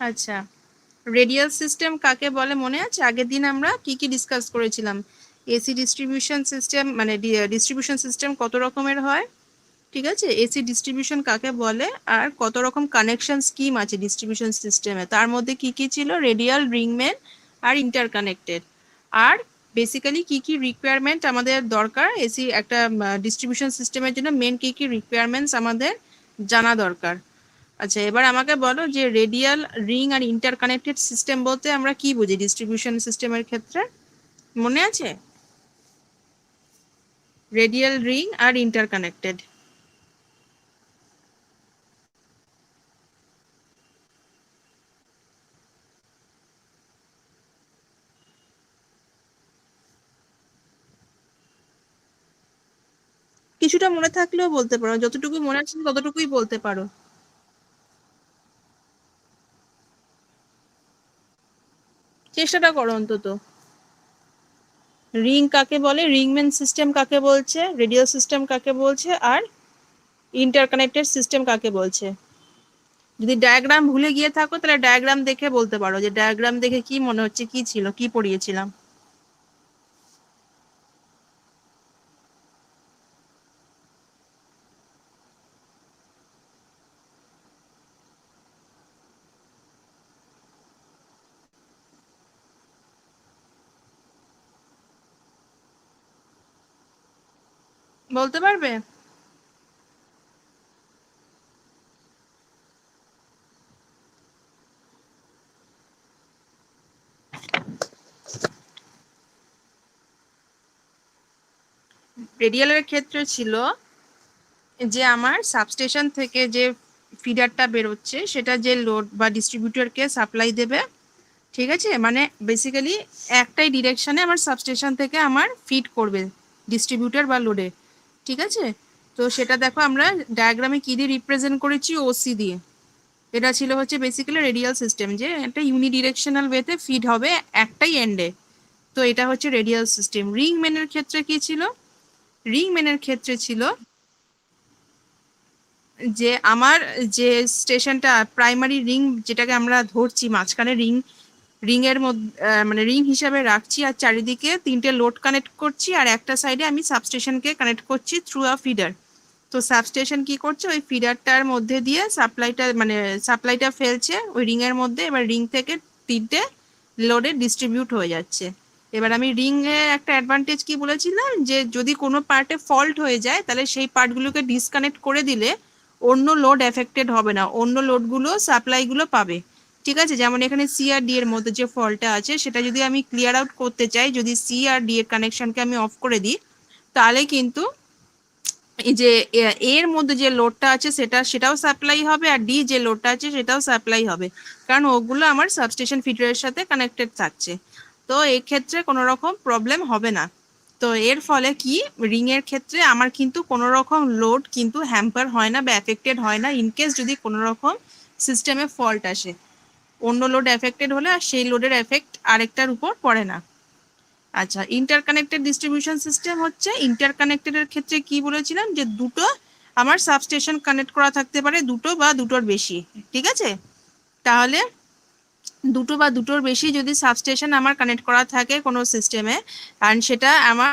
আচ্ছা, radial system কাকে বলে মনে আছে? আগের দিন আমরা কি কি ডিসকাস করেছিলাম? এসি ডিস্ট্রিবিউশন সিস্টেম, মানে ডিস্ট্রিবিউশন সিস্টেম কত রকমের হয়, ঠিক আছে, এসি ডিস্ট্রিবিউশন কাকে বলে, আর কত রকম কানেকশন স্কিম আছে ডিস্ট্রিবিউশন সিস্টেমে, তার মধ্যে কি কি ছিল, রেডিয়াল, রিংম্যান আর ইন্টারকানেক্টেড। আর বেসিক্যালি কি কি রিকোয়ারমেন্ট আমাদের দরকার এসি একটা ডিস্ট্রিবিউশন সিস্টেমের জন্য, মেন কি কি রিকোয়ারমেন্টস আমাদের জানা দরকার। আচ্ছা, এবার আমাকে বলো যে রেডিয়াল, রিং আর ইন্টারকানেক্টেড সিস্টেম বলতে আমরা কি বুঝি ডিস্ট্রিবিউশন সিস্টেমের ক্ষেত্রে, মনে আছে? রেডিয়াল, রিং আর ইন্টারকানেক্টেড। কিছুটা মনে থাকলেও বলতে পারো, যতটুকু মনে আছে ততটুকুই বলতে পারো। চেষ্টাটা করো অন্তত। রিং কাকে বলে, রিংম্যান সিস্টেম কাকে বলছে, রেডিয়াল সিস্টেম কাকে বলছে, আর ইন্টারকানেক্টেড সিস্টেম কাকে বলছে। যদি ডায়াগ্রাম ভুলে গিয়ে থাকো তাহলে ডায়াগ্রাম দেখে বলতে পারো যে ডায়াগ্রাম দেখে কি মনে হচ্ছে, কি ছিল, কি পড়িয়েছিলাম। বলতে পারবে? রেডিয়ালের ক্ষেত্রে ছিল যে আমার সাবস্টেশন থেকে যে ফিডারটা বেরোচ্ছে সেটা যে লোড বা ডিস্ট্রিবিউটরকে সাপ্লাই দেবে, ঠিক আছে, মানে বেসিক্যালি একটাই ডিরেকশনে আমার সাবস্টেশন থেকে আমার ফিড করবে ডিস্ট্রিবিউটর বা লোডে, ঠিক আছে। তো সেটা দেখো আমরা ডায়াগ্রামে কি দিয়ে রিপ্রেজেন্ট করেছি, ওসি দিয়ে। এটা ছিল হচ্ছে বেসিক্যালি রেডিয়াল সিস্টেম, যে একটা ইউনিডিরেকশনাল ওয়েতে ফিড হবে একটাই এন্ডে। তো এটা হচ্ছে রেডিয়াল সিস্টেম। রিং মেনের ক্ষেত্রে কি ছিল? রিং মেনের ক্ষেত্রে ছিল যে আমার যে স্টেশনটা প্রাইমারি রিং, যেটাকে আমরা ধরছি মাঝখানে রিং, রিং এর মধ্যে মানে রিং হিসাবে রাখছি, আর চারিদিকে তিনটে লোড কানেক্ট করছি, আর একটা সাইডে আমি সাবস্টেশনকে কানেক্ট করছি থ্রু আ ফিডার। তো সাবস্টেশন কি করছে, ওই ফিডারটার মধ্যে দিয়ে সাপ্লাইটা, মানে সাপ্লাইটা ফেলছে ওই রিং এর মধ্যে, এবার রিং থেকে তিনটে লোডে ডিস্ট্রিবিউট হয়ে যাচ্ছে। এবার আমি রিং এর একটা অ্যাডভান্টেজ কি বলেছিলাম, যে যদি কোনো পার্টে ফল্ট হয়ে যায় তাহলে সেই পার্টগুলোকে ডিসকানেক্ট করে দিলে অন্য লোড এফেক্টেড হবে না, অন্য লোডগুলো সাপ্লাইগুলো পাবে, ঠিক আছে। যেমন এখানে সি আর ডি এর মধ্যে যে ফল্টটা আছে সেটা যদি আমি ক্লিয়ার আউট করতে চাই, যদি সি আর ডি এর কানেকশনকে আমি অফ করে দিই, তাহলে কিন্তু এই যে এর মধ্যে যে লোডটা আছে সেটাও সাপ্লাই হবে, আর ডি যে লোডটা আছে সেটাও সাপ্লাই হবে, কারণ ওগুলো আমার সাবস্টেশন ফিডারের সাথে কানেক্টেড থাকছে। তো এই ক্ষেত্রে কোনো রকম প্রবলেম হবে না। তো এর ফলে কি, রিং এর ক্ষেত্রে আমার কিন্তু কোনো রকম লোড কিন্তু হ্যাম্পার হয় না বা এফেক্টেড হয় না, ইনকেস যদি কোনো রকম সিস্টেমে ফল্ট আসে। অন্য লোড এফেক্টেড হলে আর সেই লোডের এফেক্ট আরেকটার উপর পড়ে না। আচ্ছা, ইন্টারকানেক্টেড ডিস্ট্রিবিউশন সিস্টেম হচ্ছে, ইন্টারকানেক্টেড এর ক্ষেত্রে কি বলেছিলাম, যে দুটো আমার সাবস্টেশন কানেক্ট করা থাকতে পারে, দুটো বা দুটোর বেশি, ঠিক আছে। তাহলে দুটো বা দুটোর বেশি যদি সাবস্টেশন আমার কানেক্ট করা থাকে কোনো সিস্টেমে, আর সেটা আমার,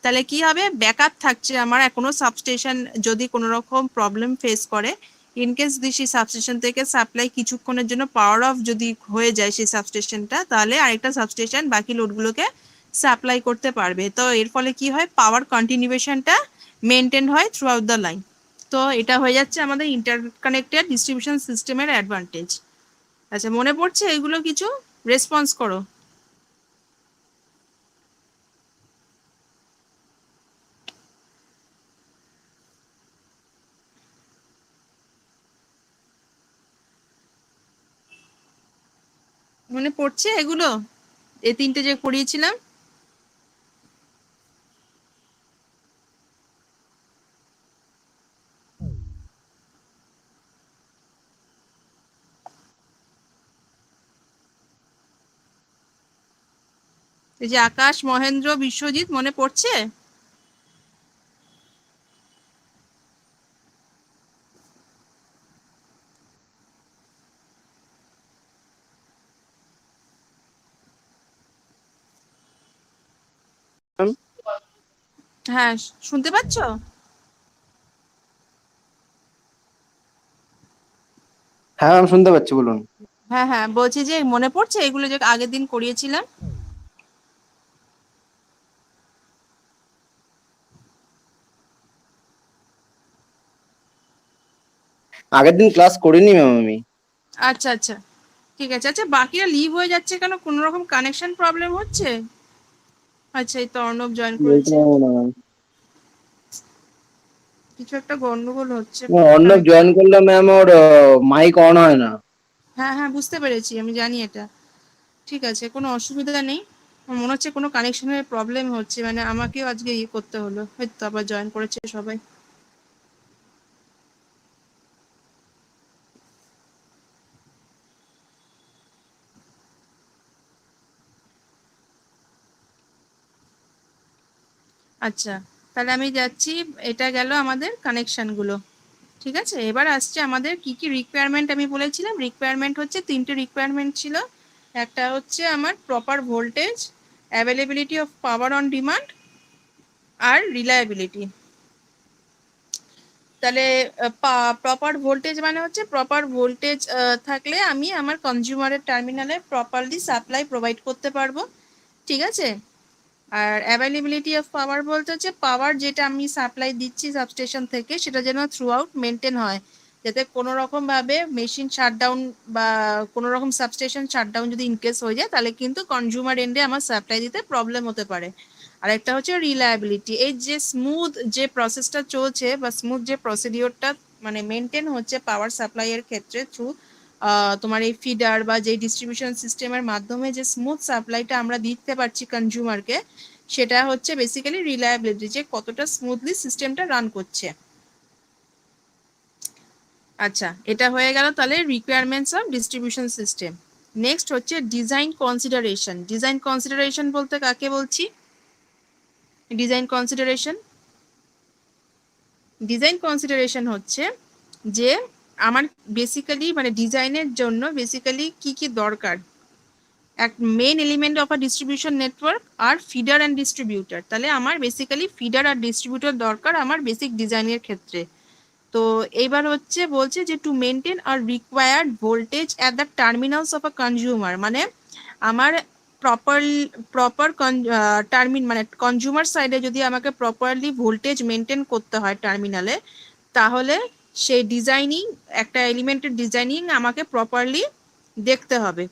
তাহলে কি হবে, ব্যাকআপ থাকছে আমার কোনো সাবস্টেশন যদি কোনো রকম প্রবলেম ফেস করে, ইনকেস যদি সেই সাবস্টেশন থেকে সাপ্লাই কিছুক্ষণের জন্য পাওয়ার অফ যদি হয়ে যায় সেই সাবস্টেশনটা, তাহলে আরেকটা সাবস্টেশন বাকি লোডগুলোকে সাপ্লাই করতে পারবে। তো এর ফলে কি হয়, পাওয়ার কন্টিনিউয়েশনটা মেনটেন হয় থ্রু আউট দ্য লাইন। তো এটা হয়ে যাচ্ছে আমাদের ইন্টারকানেক্টেড ডিস্ট্রিবিউশন সিস্টেমের অ্যাডভান্টেজ। আচ্ছা, মনে পড়ছে এগুলো কিছু? রেসপন্স করো। মনে পড়ছে এগুলো, এই তিনটে যে পড়িয়েছিলাম? এই যে আকাশ, মহেন্দ্র, বিশ্বজিৎ, মনে পড়ছে? হ্যাঁ, শুনতে পাচ্ছো? হ্যাঁ ম্যাম, শুনতে পাচ্ছি, বলুন। হ্যাঁ হ্যাঁ, বলছি যে মনে পড়ছে এগুলো যে আগের দিন করিয়েছিলাম? আগের দিন ক্লাস করিনি ম্যাম আমি। আচ্ছা আচ্ছা, ঠিক আছে। আচ্ছা, বাকিরা লিভ হয়ে যাচ্ছে কেন? কোনো রকম কানেকশন প্রবলেম হচ্ছে? আচ্ছা, এই তো অর্ণব জয়েন বলতে করেছে। পারবো না ম্যাম। কিছু একটা গন্ডগোল হচ্ছে অর্ণব কানেক্ট। জয়েন করলে ম্যাম ওর মাইক অন হয় না। হ্যাঁ হ্যাঁ, বুঝতে পেরেছি, আমি জানি এটা। ঠিক আছে, কোনো অসুবিধা নেই। আমার মনে হচ্ছে কোনো কানেকশনের প্রবলেম হচ্ছে, মানে আমাকেও আজকে ইয়ে করতে হলো, হয়তো আবার জয়েন করেছে সবাই। আচ্ছা, তাহলে আমি যাচ্ছি। এটা গেল আমাদের কানেকশনগুলো। ঠিক আছে, এবার আসছে আমাদের কি কি রিকোয়ারমেন্ট। আমি বলেছিলাম রিকোয়ারমেন্ট হচ্ছে তিনটে রিকোয়ারমেন্ট ছিল। একটা হচ্ছে আমার proper voltage, availability of power on demand, আর রিলায়েবিলিটি। তাহলে প্রপার ভোল্টেজ মানে হচ্ছে প্রপার ভোল্টেজ থাকলে আমি আমার কনজিউমারের টার্মিনালে প্রপারলি সাপ্লাই প্রোভাইড করতে পারবো। ঠিক আছে। আর অ্যাভেলেবিলিটি অফ পাওয়ার বলতে হচ্ছে পাওয়ার যেটা আমি সাপ্লাই দিচ্ছি সাবস্টেশন থেকে সেটা যেন থ্রু আউট মেনটেন হয়, যাতে কোনো রকমভাবে মেশিন শাটডাউন বা কোনো রকম সাবস্টেশন শাটডাউন যদি ইনকেস হয়ে যায় তাহলে কিন্তু কনজিউমার এন্ডে আমার সাপ্লাই দিতে প্রবলেম হতে পারে। আর একটা হচ্ছে রিলায়েবিলিটি, এই যে স্মুথ যে প্রসেসটা চলছে বা স্মুথ যে প্রসিডিওরটা মানে মেনটেন হচ্ছে পাওয়ার সাপ্লাইয়ের ক্ষেত্রে থ্রু তোমার এই ফিডার বা যে ডিস্ট্রিবিউশন সিস্টেমের মাধ্যমে যে স্মুথ সাপ্লাইটা আমরা দিতে পারছি কনজিউমারকে, সেটা হচ্ছে বেসিক্যালি রিলায়েবিলিটি, যে কতটা স্মুথলি সিস্টেমটা রান করছে। আচ্ছা, এটা হয়ে গেল তাহলে requirements of distribution system. Next হচ্ছে ডিজাইন কনসিডারেশন। ডিজাইন কনসিডারেশন বলতে কাকে বলছি? ডিজাইন কনসিডারেশন, ডিজাইন কনসিডারেশন হচ্ছে যে আমার বেসিক্যালি মানে ডিজাইনের জন্য বেসিক্যালি কি কি দরকার। এক main element of a distribution network আর ফিডার অ্যান্ড ডিস্ট্রিবিউটার। তাহলে আমার বেসিক্যালি ফিডার আর ডিস্ট্রিবিউটার দরকার আমার বেসিক ডিজাইনের ক্ষেত্রে। তো এইবার হচ্ছে বলছে যে to maintain R required voltage at the terminals of a consumer, মানে আমার প্রপার প্রপার মানে কনজিউমার সাইডে যদি আমাকে প্রপারলি ভোল্টেজ মেনটেন করতে হয় টার্মিনালে, তাহলে সেই ডিজাইনিং একটা এলিমেন্টের ডিজাইনিং আমাকে প্রপারলি দেখতে হবে।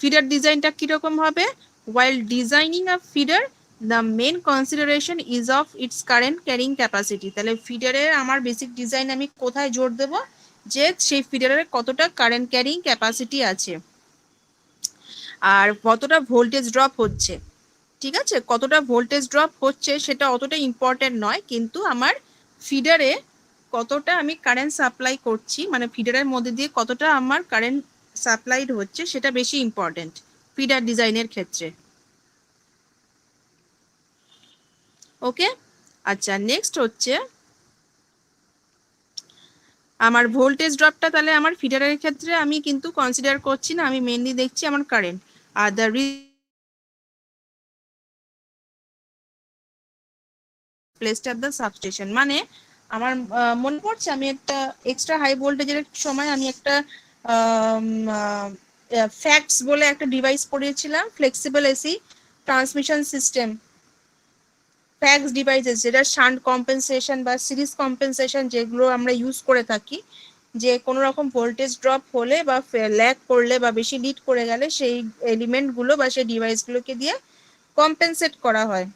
ফিডার ডিজাইনটা কীরকম হবে? While designing a feeder the main consideration is of its current carrying capacity. তাহলে ফিডারের আমার বেসিক ডিজাইন আমি কোথায় জোর দেবো? যে সেই ফিডারের কতটা কারেন্ট ক্যারিং ক্যাপাসিটি আছে আর কতটা ভোল্টেজ ড্রপ হচ্ছে। ঠিক আছে, কতটা ভোল্টেজ ড্রপ হচ্ছে সেটা অতটা ইম্পর্টেন্ট নয়, কিন্তু আমার ফিডারে কতটা আমি কারেন্ট সাপ্লাই করছি মানে ফিডারের মধ্যে দিয়ে কতটা আমার কারেন্ট সাপ্লাইড হচ্ছে সেটা বেশি ইম্পর্টেন্ট ফিডার ডিজাইনের ক্ষেত্রে। ওকে। আচ্ছা, নেক্সট হচ্ছে আমার ভোল্টেজ ড্রপটা। তাহলে আমার ফিডারের ক্ষেত্রে আমি কিন্তু কনসিডার করছি না, আমি মেনলি দেখছি আমার current. Are the placed at the substation, মানে আমার মনে পড়ছে আমি একটা এক্সট্রা হাই ভোল্টেজের সময় আমি একটা ফ্যাক্টস বলে একটা ডিভাইস পড়িয়েছিলাম, flexible AC transmission system. FACTS devices যেটা শান্ট কম্পেনসেশন বা সিরিজ কম্পেনসেশন যেগুলো আমরা ইউজ করে থাকি, যে কোনো রকম ভোল্টেজ ড্রপ হলে বা ল্যাগ করলে বা বেশি লিড করে গেলে সেই এলিমেন্টগুলো বা সেই ডিভাইসগুলোকে দিয়ে কম্পেনসেট করা হয়।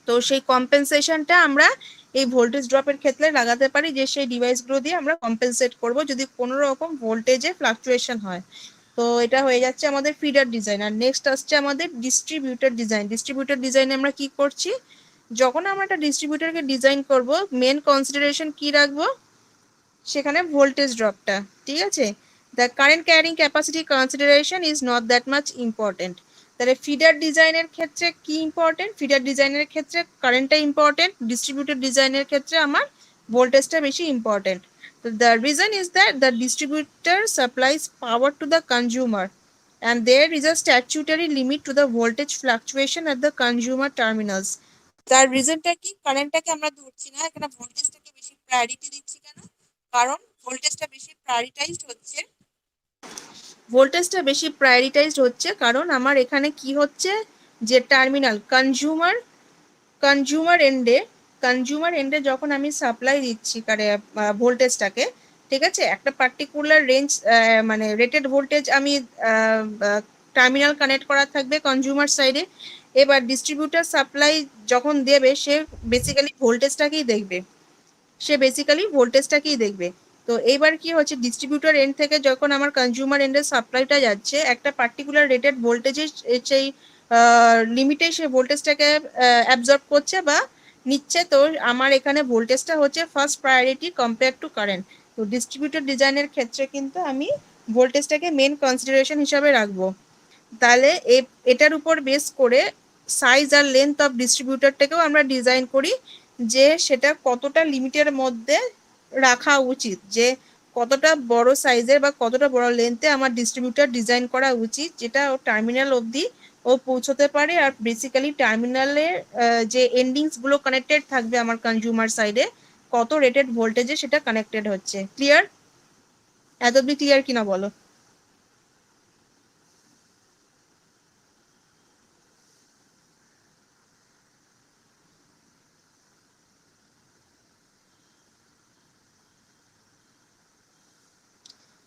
তো সেই কম্পেনসেশনটা আমরা এই ভোল্টেজ ড্রপের ক্ষেত্রে লাগাতে পারি, যে সেই ডিভাইসগুলো দিয়ে আমরা কম্পেনসেট করব যদি কোনো রকম ভোল্টেজে ফ্লাকচুয়েশন হয়। তো এটা হয়ে যাচ্ছে আমাদের ফিডার ডিজাইন। আর নেক্সট আসছে আমাদের ডিস্ট্রিবিউটর ডিজাইন। ডিস্ট্রিবিউটর ডিজাইনে আমরা কি করছি? যখন আমরা একটা ডিস্ট্রিবিউটরকে ডিজাইন করব মেন কনসিডারেশন কি রাখবো? সেখানে ভোল্টেজ ড্রপটা। ঠিক আছে, the current carrying capacity consideration is not that much important. তাহলে ফিডার ডিজাইনের ক্ষেত্রে কি ইম্পর্টেন্ট? ফিডার ডিজাইনের ক্ষেত্রে কারেন্টটা ইম্পর্টেন্ট, ডিস্ট্রিবিউটর ডিজাইনের ক্ষেত্রে আমার ভোল্টেজটা বেশি important. The reason is that the distributor supplies power to the consumer and there is a statutory limit to the voltage fluctuation at the consumer terminals. তার রিজনটা কি, কারেন্টটাকে আমরা ধরছি না, এখানে ভোল্টেজটাকে বেশি প্রায়োরিটি দিচ্ছি কেন? কারণ ভোল্টেজটা বেশি প্রায়োরিটাইজড হচ্ছে, কারণ আমার এখানে কি হচ্ছে, যে টার্মিনাল কনজিউমার এন্ডে যখন আমি সাপ্লাই দিচ্ছি ভোল্টেজটাকে, ঠিক আছে, একটা পার্টিকুলার রেঞ্জ মানে রেটেড ভোল্টেজ আমি টার্মিনাল কানেক্ট করা থাকবে কনজিউমার সাইডে। এবার ডিস্ট্রিবিউটার সাপ্লাই যখন দেবে সে বেসিক্যালি ভোল্টেজটাকেই দেখবে। তো এইবার কি হচ্ছে, ডিস্ট্রিবিউটার এন্ড থেকে যখন আমার কনজিউমার এন্ডের সাপ্লাইটা যাচ্ছে একটা পার্টিকুলার রেটেড ভোল্টেজের, সেই লিমিটে সে ভোল্টেজটাকে অ্যাবজর্ব করছে বা নিচ্ছে। তো আমার এখানে ভোল্টেজটা হচ্ছে first priority compare to current. তো ডিস্ট্রিবিউটর ডিজাইনের ক্ষেত্রে কিন্তু আমি ভোল্টেজটাকে মেন কনসিডারেশন হিসাবে রাখবো। তাহলে এটার উপর বেস করে সাইজ আর লেন্থ অফ ডিস্ট্রিবিউটরটাকেও আমরা ডিজাইন করি, যে সেটা কতটা লিমিটের মধ্যে রাখা উচিত, যে কতটা বড় সাইজের বা কতটা বড় লেন্থে আমার ডিস্ট্রিবিউটর ডিজাইন করা উচিত, যেটা ও টার্মিনাল অবধি ও পৌঁছতে পারে। আর বেসিক্যালি টার্মিনালের যে এন্ডিংস গুলো কানেক্টেড থাকবে আমার কনজিউমার সাইডে, কত রেটেড ভোল্টেজে সেটা কানেক্টেড হচ্ছে। ক্লিয়ার? এত অব্দি ক্লিয়ার কিনা বলো?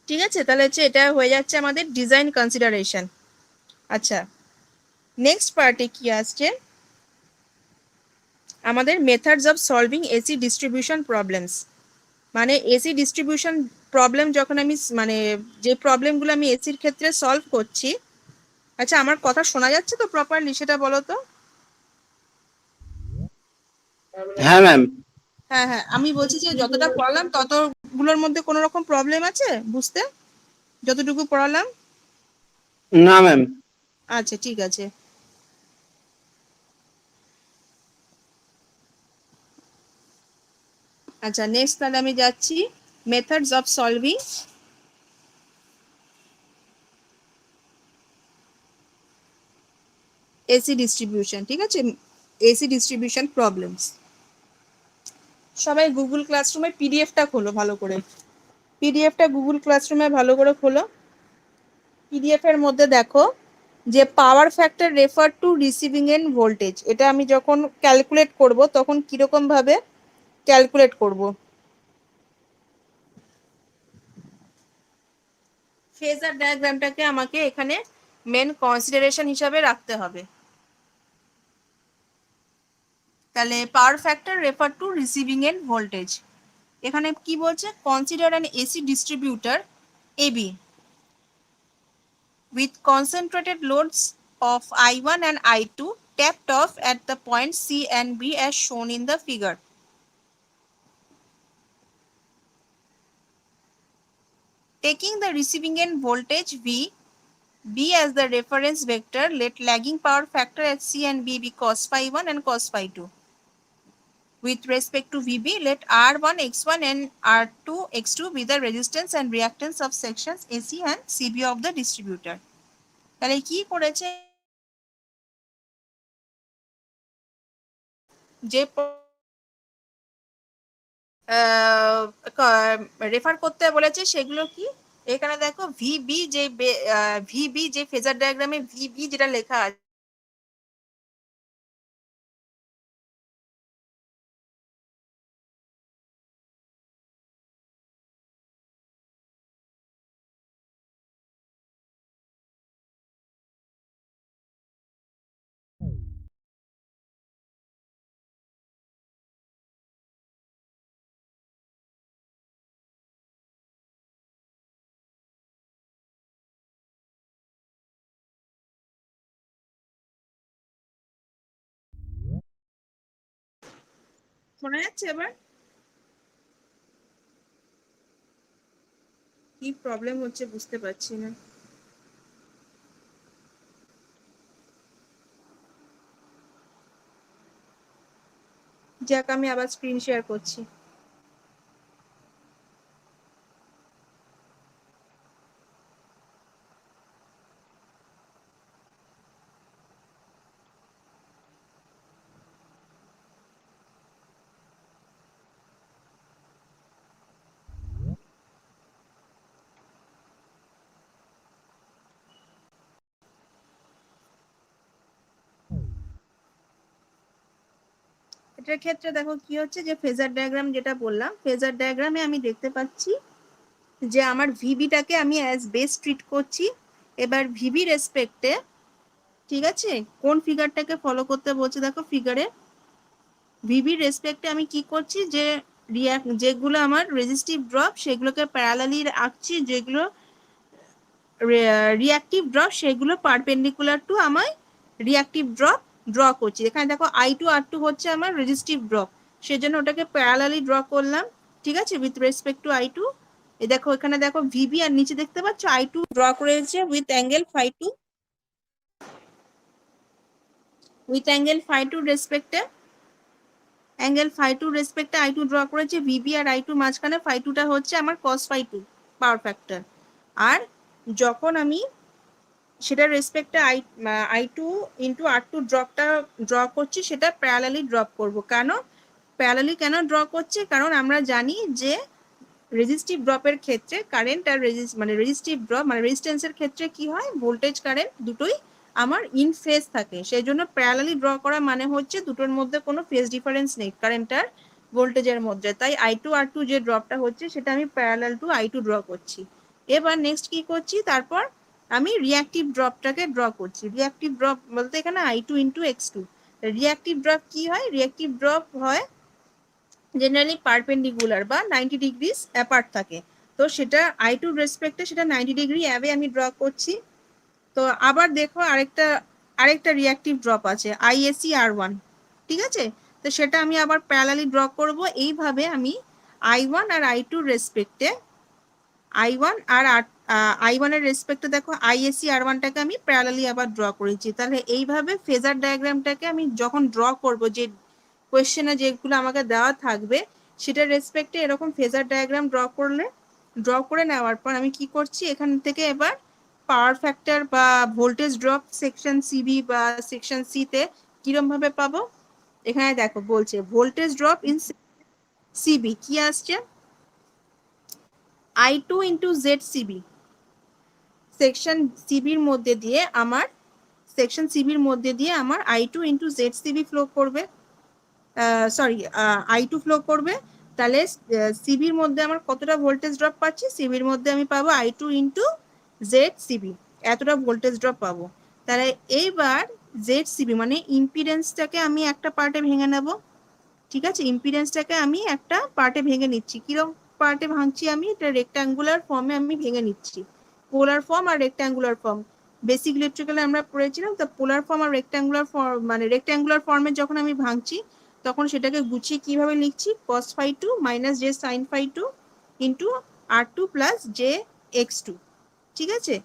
ঠিক আছে, তাহলে হচ্ছে এটা হয়ে যাচ্ছে আমাদের ডিজাইন কনসিডারেশন। আচ্ছা, নেক্সট পার্টে কি আসছে, আমাদের methods of solving AC distribution problems. মানে এসি ডিস্ট্রিবিউশন প্রবলেম যখন আমি মানে যে প্রবলেমগুলো আমি এসির ক্ষেত্রে সলভ করছি। আচ্ছা, আমার কথা শোনা যাচ্ছে তো প্রপারলি, সেটা বলো তো? হ্যাঁ ম্যাম। হ্যাঁ হ্যাঁ, আমি বলছি যে যতটা পড়ালাম ততগুলোর মধ্যে কোনো রকম প্রবলেম আছে বুঝতে, যতটুকু পড়ালাম? না ম্যাম। আচ্ছা ঠিক আছে। আচ্ছা, নেক্সট তাহলে আমি যাচ্ছি methods of solving AC distribution. ঠিক আছে, এসি ডিস্ট্রিবিউশন প্রবলেমস। সবাই গুগল ক্লাসরুমের পিডিএফটা খোলো ভালো করে, পিডিএফটা গুগল ক্লাসরুমে ভালো করে খোলো। পিডিএফ এর মধ্যে দেখো যে পাওয়ার factor refer to receiving end voltage, এটা আমি যখন ক্যালকুলেট করব তখন কিরকম ভাবে ক্যালকুলেট করব। ফেজার ডায়াগ্রামটাকে আমাকে এখানে মেন কনসিডারেশন হিসাবে রাখতে হবে। তাহলে power factor refer to receiving end voltage, এখানে কি বলছে, consider an AC distributor AB with concentrated loads of I1 and I2 tapped off at the points C and B as shown in the figure. Taking the receiving end voltage V, B as the reference vector, let lagging power factor at C and B be cos phi 1 and cos phi 2. With respect to VB, let R1 X1 and R2 X2 be the resistance and reactance of sections AC and CB of the distributor. তাহলে কি করেছে, যে refer করতে বলেছে সেগুলো কি, এখানে দেখো ভিবি যে ফেজার ডায়াগ্রামে ভিবি যেটা লেখা আছে, শোনা যাচ্ছে? এবার কি প্রবলেম হচ্ছে বুঝতে পারছি না। যাক, আমি আবার স্ক্রিন শেয়ার করছি। এটার ক্ষেত্রে দেখো কি হচ্ছে, যে ফেজার ডায়াগ্রাম যেটা বললাম, ফেজার ডায়াগ্রামে আমি দেখতে পাচ্ছি যে আমার ভিবিটাকে আমি অ্যাজ বেস ট্রিট করছি। এবার ভিবি রেসপেক্টে, ঠিক আছে, কোন ফিগারটাকে ফলো করতে বলছে দেখো, ফিগারে ভিবি রেসপেক্টে আমি কি করছি, যে যেগুলো আমার রেজিস্টিভ ড্রপ সেগুলোকে প্যারালালি আঁকছি, যেগুলো রিয়াক্টিভ ড্রপ সেগুলো পারপেন্ডিকুলার টু আমায় রিয়াক্টিভ ড্রপ ড্র করছি। এখানে দেখো I2 R2 হচ্ছে আমার রেজিস্টিভ ড্রপ, সেজন্য ওটাকে প্যারালালি ড্র করলাম, ঠিক আছে, উইথ রেসপেক্ট টু I2। এই দেখো এখানে দেখো ভিবি আর নিচে দেখতে পাচ্ছ I2 ড্র করেছে উইথ অ্যাঙ্গেল φ2, উইথ অ্যাঙ্গেল φ2 রেসপেক্টে, অ্যাঙ্গেল φ2 রেসপেক্টে I2 ড্র করেছে, ভিবি আর I2 মাঝখানে φ2টা হচ্ছে আমার cos φ2 পাওয়ার ফ্যাক্টর। আর যখন আমি সেটা রেসপেক্টে I2 ইন্টু R2 ড্রপটা ড্র করছি, সেটা প্যারালালি ড্রপ করব। প্যারালালি কেন ড্র করছি? কারণ আমরা জানি যে রেজিস্টিভ ড্রপের ক্ষেত্রে কারেন্ট আর রেজিস্টিভ ড্রপ মানে রেজিস্ট্যান্সের ক্ষেত্রে কি হয়, ভোল্টেজ কারেন্ট দুটোই আমার ইন ফেজ থাকে। সেই জন্য প্যারালালি ড্র করা মানে হচ্ছে দুটোর মধ্যে কোনো ফেজ ডিফারেন্স নেই কারেন্ট আর ভোল্টেজের মধ্যে। তাই I2 R2 যে ড্রপটা হচ্ছে সেটা আমি প্যারালাল টু I2 ড্র করছি। এবার নেক্সট কি করছি, তারপর আমি রিয়াক্টিভ ড্রপটাকে ড্র করছি। রিয়াক্টিভ ড্রপ বলতে এখানে I2 into X2। Reactive drop কি হয়? রিয়াক্টিভ ড্রপ হয় জেনারেলি পারপেন্ডিকুলার বা 90 ডিগ্রিজ অ্যাপার্ট থাকে। তো সেটা I2 রেসপেক্টে সেটা 90 ডিগ্রি অ্যাবে আমি ড্র করছি। তো আবার দেখো আরেকটা রিয়াক্টিভ ড্রপ আছে ISC/R1, ঠিক আছে, তো সেটা আমি আবার প্যারালালি ড্র করব। এইভাবে আমি I1 আর I2 রেসপেক্টে, I1 আর I1 এর রেসপেক্টে দেখো ISC/R1টাকে আমি প্যারালালি আবার ড্র করেছি। তাহলে এইভাবে ফেজার ডায়াগ্রামটাকে আমি যখন ড্র করব, যে কোয়েশ্চেনে যেগুলো আমাকে দেওয়া থাকবে সেটার রেসপেক্টে এরকম ফেজার ডায়াগ্রাম ড্র করে নেওয়ার পর আমি কি করছি, এখান থেকে এবার পাওয়ার ফ্যাক্টর বা ভোল্টেজ ড্রপ সেকশন সিবি বা সেকশন সি তে কিরম ভাবে পাবো, এখানে দেখো বলছে ভোল্টেজ ড্রপ ইন সিবি কি আসছে, I2 ইন্টু ZCB। সেকশন সিবির মধ্যে দিয়ে আমার I2 ইন্টু ZCB ফ্লো করবে, সরি I2 ফ্লো করবে। তাহলে সিবির মধ্যে আমার কতটা ভোল্টেজ ড্রপ পাচ্ছি, সিবির মধ্যে আমি পাবো I2 ইন্টু ZCB, এতটা ভোল্টেজ ড্রপ পাবো। তাহলে এইবার ZCB মানে ইম্পিডেন্সটাকে আমি একটা পার্টে ভেঙে নেব, ঠিক আছে, ইম্পিডেন্সটাকে আমি একটা পার্টে ভেঙে নিচ্ছি। কিরকম পার্টে ভাঙছি আমি, এটা রেক্টাঙ্গুলার ফর্মে আমি ভেঙে নিচ্ছি। পোলার ফর্ম আর রেক্টাঙ্গুলার ফর্ম বেসিক ইলেকট্রিক্যালে আমরা পড়েছিলাম। তো পোলার ফর্ম আর রেক্টাঙ্গুলার ফর্ম মানে রেক্টাঙ্গুলার ফর্মে যখন আমি ভাঙছি তখন সেটাকে গুছিয়ে কিভাবে লিখছি, cos φ2 minus j sin φ2 into R2 plus jx2, ঠিক আছে।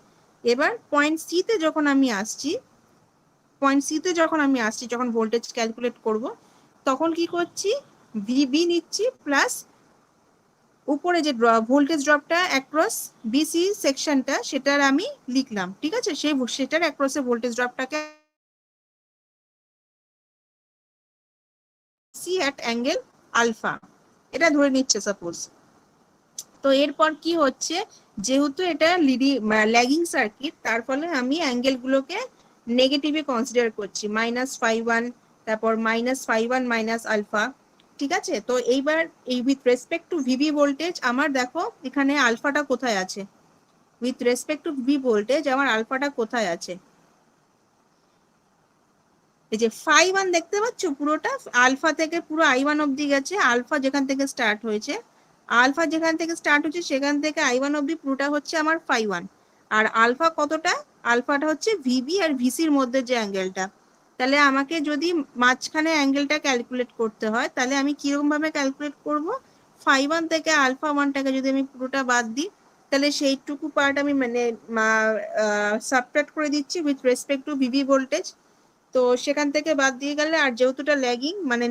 এবার পয়েন্ট সি তে যখন আমি আসছি, যখন ভোল্টেজ ক্যালকুলেট করব, তখন কি করছি, ভিবি নিচ্ছি প্লাস উপরে যে ভোল্টেজ ড্রপটা অ্যাক্রস বিসি সেকশনটা সেটার আমি লিখলাম, ঠিক আছে, সেটার অ্যাক্রসে ভোল্টেজ ড্রপটাকে সি অ্যাট অ্যাঙ্গেল আলফা, এটা ধরে নিচ্ছে সাপোজ। তো এরপর কি হচ্ছে, যেহেতু এটা ল্যাগিং সার্কিট, তার ফলে আমি অ্যাঙ্গেলগুলোকে নেগেটিভে কনসিডার করছি, -φ1, তারপর -φ1 মাইনাস আলফা, ঠিক আছে। তো এইবার এই with respect two VB voltage আমার দেখো এখানে আলফাটা কোথায় আছে, with respect two VB voltage আমার আলফাটা কোথায় আছে, এই যে φ1 দেখতে পাচ্ছ, পুরোটা আলফা থেকে পুরো I1 অবধি গেছে, আলফা যেখান থেকে স্টার্ট হয়েছে সেখান থেকে I1 অবধি পুরোটা হচ্ছে আমার φ1। আর আলফা কতটা, আলফাটা হচ্ছে ভিবি আর ভিসির মধ্যে যে অ্যাঙ্গেলটা। তাহলে আমাকে যদি মাঝখানে অ্যাঙ্গেলটা ক্যালকুলেট করতে হয়, তাহলে আমি কিরকম ভাবে ক্যালকুলেট করব, φ1 থেকে আলফা1টাকে যদি আমি পুরোটা বাদ দিই, তাহলে সেইটুকু পার্ট আমি মানে সাবট্রাক্ট করে দিচ্ছি with respect two VB voltage. তো সেখান থেকে বাদ দিয়ে গেলে, আর যেহেতুটা ল্যাগিং মানে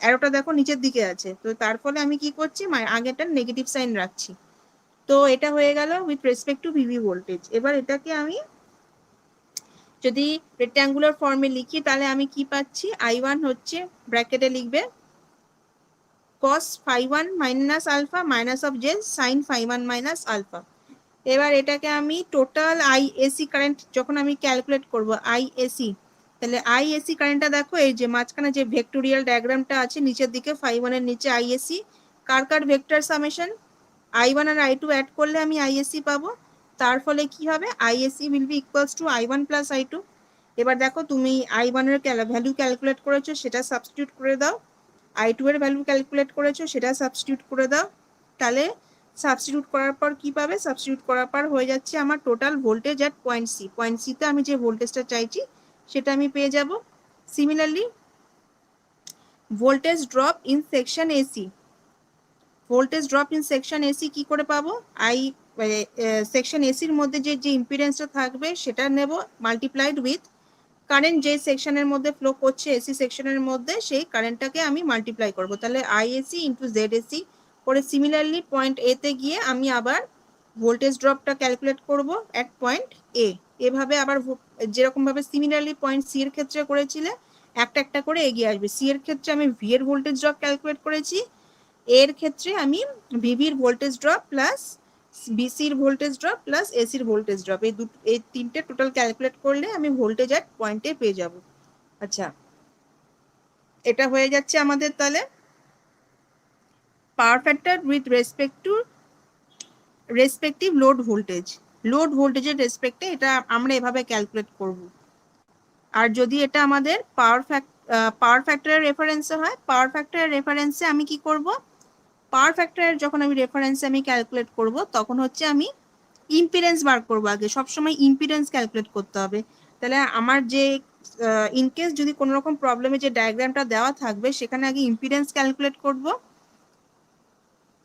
অ্যারোটা দেখো নিচের দিকে আছে, তো তার ফলে আমি কি করছি, আগেরটা নেগেটিভ সাইন রাখছি। তো এটা হয়ে গেল with respect to VV voltage. এবার এটাকে আমি যদি রেক্ট্যাঙ্গুলার ফর্মে লিখি, তাহলে আমি কি পাচ্ছি, I1 হচ্ছে ব্র্যাকেটে লিখবে cos φ1 minus alpha minus of j sin φ1 minus alpha. এবার এটাকে আমি টোটাল IAC কারেন্ট যখন আমি ক্যালকুলেট করব IAC, তাহলে আইএসি কারেন্টটা দেখো, এই যে মাঝখানে যে ভেক্টোরিয়াল ডায়াগ্রামটা আছে নিচের দিকে 5-1 এর নিচে আইএসি, কার কার ভেক্টর সামেশন I1 আর I2 অ্যাড করলে আমি আইএসি পাবো। তার ফলে কি হবে, IAC will be equals to I1 plus I2। এবার দেখো তুমি I1 এর ভ্যালু ক্যালকুলেট করেছো, সেটা সাবস্টিটিউট করে দাও, I2 এর ভ্যালু ক্যালকুলেট করেছো, সেটা সাবস্টিটিউট করে দাও। তাহলে সাবস্টিটিউট করার পর কি পাবে, সাবস্টিটিউট করার পর হয়ে যাচ্ছে আমার total voltage at point C. Point সিতে আমি যে ভোল্টেজটা চাইছি সেটা আমি পেয়ে যাব। Similarly voltage drop in section AC, voltage drop in section AC কি করে পাবো, সেকশন এসির মধ্যে যে ইম্পিডেন্সটা থাকবে সেটা নেব মাল্টিপ্লাইড উইথ কারেন্ট যে সেকশনের মধ্যে ফ্লো করছে এসি সেকশনের মধ্যে, সেই কারেন্টটাকে আমি মাল্টিপ্লাই করব। তাহলে আইএসি ইন্টু জেড এসি করে সিমিলারলি পয়েন্ট এ তে গিয়ে আমি আবার ভোল্টেজ ড্রপটা ক্যালকুলেট করব অ্যাট পয়েন্ট এ। এভাবে আবার যেরকমভাবে সিমিলারলি পয়েন্ট সি এর ক্ষেত্রে করেছিলে একটা একটা করে এগিয়ে আসবে। সি এর ক্ষেত্রে আমি ভি এর ভোল্টেজ ড্রপ ক্যালকুলেট করেছি, এর ক্ষেত্রে আমি ভিভির ভোল্টেজ ড্রপ প্লাস বিসির ভোল্টেজ ড্রপ প্লাস এসির ভোল্টেজ ড্রপ, এই তিনটে টোটাল ক্যালকুলেট করলে আমি ভোল্টেজ অ্যাট পয়েন্টে পেয়ে যাব। আচ্ছা, এটা হয়ে যাচ্ছে আমাদের তাহলে power factor with respect two respective load voltage. Load ভোল্টেজের রেসপেক্টে এটা আমরা এভাবে ক্যালকুলেট করব। আর যদি এটা আমাদের পাওয়ার ফ্যাক্টরের রেফারেন্সে হয়, পাওয়ার ফ্যাক্টরের রেফারেন্সে আমি কি করব, পাওয়ার ফ্যাক্টরের যখন আমি রেফারেন্সে আমি ক্যালকুলেট করব তখন হচ্ছে আমি ইম্পিডেন্স বার করবো। আগে সবসময় ইম্পিডেন্স ক্যালকুলেট করতে হবে। তাহলে আমার যে ইনকেস যদি কোনো রকম প্রবলেমে যে ডায়াগ্রামটা দেওয়া থাকবে সেখানে আগে ইম্পিডেন্স ক্যালকুলেট করব।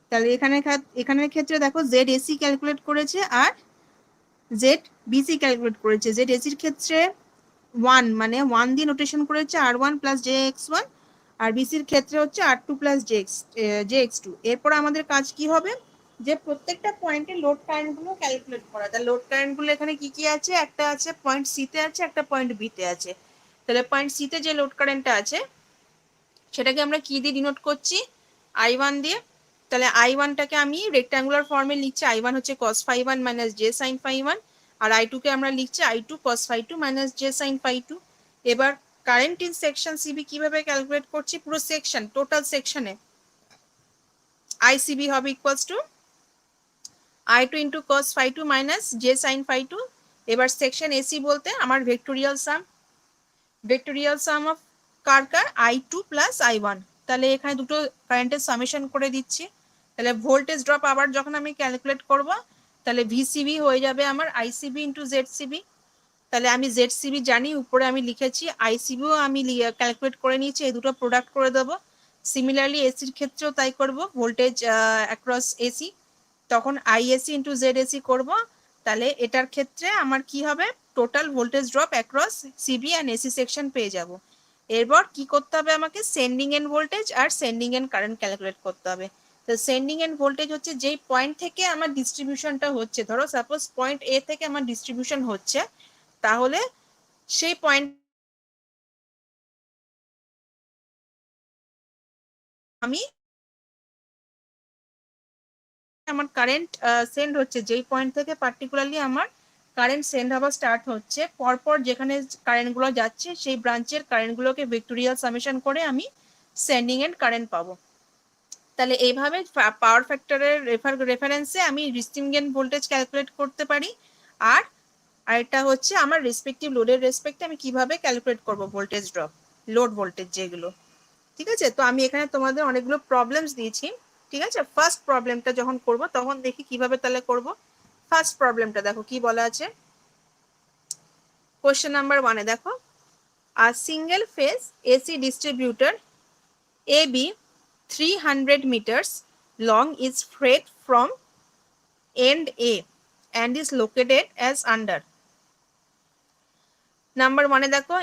তাহলে এখানের ক্ষেত্রে দেখো জেড এসি ক্যালকুলেট করেছে আর জেড বিসি ক্যালকুলেট করেছে। জেড এসির ক্ষেত্রে 1 মানে 1 দিয়ে নোটেশন করেছে R1 প্লাস JX1, আর বিসির ক্ষেত্রে হচ্ছে R2 প্লাস JX2। এরপর আমাদের কাজ কি হবে, যে প্রত্যেকটা পয়েন্টে লোড কারেন্ট গুলো ক্যালকুলেট করা। তাহলে লোড কারেন্ট গুলো এখানে কি কি আছে, একটা আছে পয়েন্ট সি তে আছে, একটা পয়েন্ট বি তে আছে। তাহলে পয়েন্ট সি তে যে লোড কারেন্টটা আছে সেটাকে আমরা কি দিয়ে ডিনোট করছি, I1 দিয়ে। তাহলে I1টাকে আমি রেক্ট্যাঙ্গুলার ফর্মে লিখছি, I1 হচ্ছে cos phi1 minus j sin phi1, আর I2 কে আমরা লিখছি I2 cos phi2 minus j sin phi2। এবার কারেন্ট ইন সেকশন সিবি কিভাবে ক্যালকুলেট করছি, পুরো সেকশন টোটাল সেকশনে ICB হবে equals to I2 into cos phi2 minus j sin phi2। এবার section AC বলতে আমার ভেক্টোরিয়াল সাম of car I2 plus I1। তাহলে এখানে দুটো কারেন্টের সামেশন করে দিচ্ছি। তাহলে ভোল্টেজ ড্রপ আবার যখন আমি ক্যালকুলেট করব তাহলে ভিসিবি হয়ে যাবে আমার আইসিবি ইন্টু জেডসিবি। তাহলে আমি জেডসিবি জানি, উপরে আমি লিখেছি, আইসিবিও আমি ক্যালকুলেট করে নিয়েছি, এই দুটো প্রোডাক্ট করে দেবো। সিমিলারলি এসির ক্ষেত্রেও তাই করব, ভোল্টেজ অ্যাক্রস এসি, তখন আইএসি ইন্টু জেড এসি করবো। তাহলে এটার ক্ষেত্রে আমার কি হবে, total voltage drop across CB and AC section পেয়ে যাব। এরপর কি করতে হবে, আমাকে সেন্ডিং এন্ড ভোল্টেজ আর সেন্ডিং এন্ড কারেন্ট ক্যালকুলেট করতে হবে। তো সেন্ডিং এন্ড ভোল্টেজ হচ্ছে যেই পয়েন্ট থেকে আমার ডিস্ট্রিবিউশনটা হচ্ছে, ধরো সাপোজ পয়েন্ট এ থেকে আমার ডিস্ট্রিবিউশন হচ্ছে, তাহলে সেই পয়েন্ট আমি আমার কারেন্ট সেন্ড হচ্ছে, যেই পয়েন্ট থেকে পার্টিকুলারলি আমার কারেন্ট সেন্ড হওয়া স্টার্ট হচ্ছে, পরপর যেখানে কারেন্টগুলো যাচ্ছে সেই ব্রাঞ্চের কারেন্টগুলোকে ভেক্টোরিয়াল সামেশন করে আমি সেন্ডিং এন্ড কারেন্ট পাবো। তাহলে এইভাবে পাওয়ার ফ্যাক্টরের রেফারেন্সে আমি রিসিভিং এন্ড ভোল্টেজ ক্যালকুলেট করতে পারি। আর আরেকটা হচ্ছে আমার রেসপেক্টিভ লোডের রেসপেক্টে আমি কিভাবে ক্যালকুলেট করব ভোল্টেজ ড্রপ, লোড ভোল্টেজ যেগুলো। ঠিক আছে, তো আমি এখানে তোমাদের অনেকগুলো প্রবলেমস দিয়েছি। ঠিক আছে, ফার্স্ট প্রবলেমটা যখন করব তখন দেখি কিভাবে তাহলে করব। ফার্স্ট প্রবলেমটা দেখো কি বলা আছে, কোশ্চেন নাম্বার 1-এ দেখো, a single phase AC distributor AB 300 meters long is fed from end A and is located as under. Number 1-এ দেখো,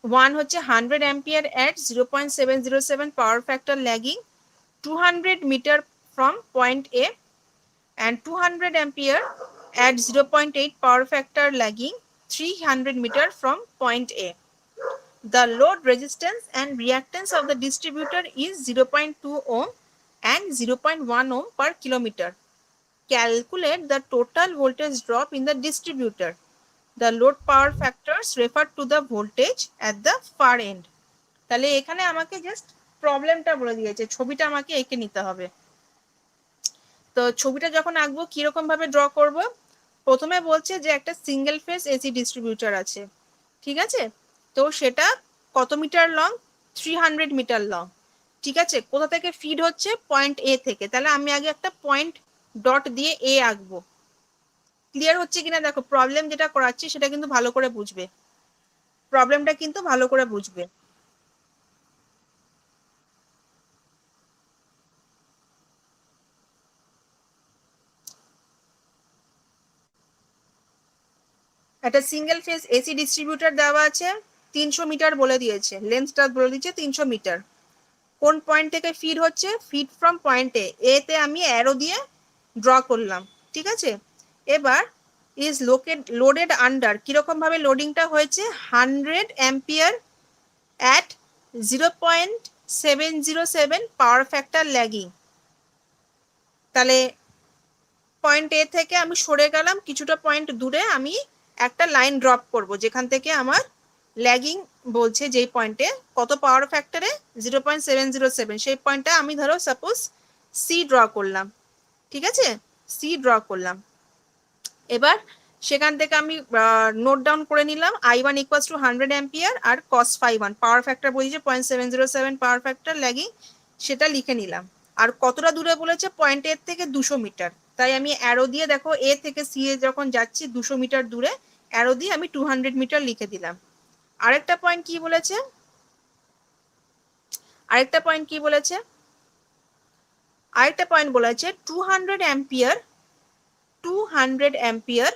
1 হচ্ছে 100 ampere at 0.707 power factor lagging 200 metre from point A and 200 ampere at 0.8 power factor lagging 300 meter from point A. The load resistance and reactance of the distributor is 0.2 ohm and 0.1 ohm per kilometer. Calculate the total voltage drop in the distributor. The load power factors refer to the voltage at the far end. তাহলে এখানে আমাকে just প্রবলেমটা বলে দিয়েছে, ছবিটা আমাকে এঁকে নিতে হবে। তো ছবিটা যখন আঁকবো কিরকম ভাবে ড্র করব, প্রথমে বলছে যে একটা সিঙ্গেল ফেজ এসি ডিস্ট্রিবিউটার আছে, ঠিক আছে? তো সেটা কত মিটার লং? 300 মিটার লং, ঠিক আছে? কোথা থেকে ফিড হচ্ছে? পয়েন্ট এ থেকে। তাহলে আমি আগে একটা পয়েন্ট ডট দিয়ে এ আঁকবো। ক্লিয়ার হচ্ছে কিনা দেখো, প্রবলেম যেটা করাচ্ছি সেটা কিন্তু ভালো করে বুঝবে, প্রবলেমটা কিন্তু ভালো করে বুঝবে। একটা সিঙ্গেল ফেজ এসি ডিস্ট্রিবিউটার দেওয়া আছে, 300 মিটার বলে দিয়েছে, লেন্থটা বলে দিয়েছে 300 মিটার। কোন পয়েন্ট থেকে ফিড হচ্ছে? ফিড ফ্রম পয়েন্ট এ তে আমি অ্যারো দিয়ে ড্র করলাম, ঠিক আছে? এবার ইজ লোডেড আন্ডার, কিরকম ভাবে লোডিংটা হয়েছে? 100 ampere at 0.707 power factor lagging. তাহলে পয়েন্ট এ থেকে আমি সরে গেলাম কিছুটা পয়েন্ট দূরে, আমি একটা লাইন ড্রপ করব যেখান থেকে আমার ল্যাগিং বলছে যেই পয়েন্টে কত পাওয়ার ফ্যাক্টরে 0.707, সেই পয়েন্টটা আমি ধরো সাপোজ সি ড্র করলাম, ঠিক আছে? সি ড্র করলাম। এবার সেখান থেকে আমি নোট ডাউন করে নিলাম I1 ইকুয়ালস টু 100 অ্যাম্পিয়ার আর cos phi1 পাওয়ার ফ্যাক্টর বলেছে 0.707 পাওয়ার ফ্যাক্টর ল্যাগিং, সেটা লিখে নিলাম। আর কতটা দূরে বলেছে? পয়েন্ট এ থেকে 200 মিটার। তাই আমি অ্যারো দিয়ে, দেখো এ থেকে সি এ যখন যাচ্ছি 200 মিটার দূরে, অ্যারো দিয়ে আমি 200 মিটার লিখে দিলাম। আরেকটা পয়েন্ট কি বলেছে? আরেকটা পয়েন্ট কি বলেছে? আরেকটা পয়েন্ট বলেছে 200 ampere 200 ampere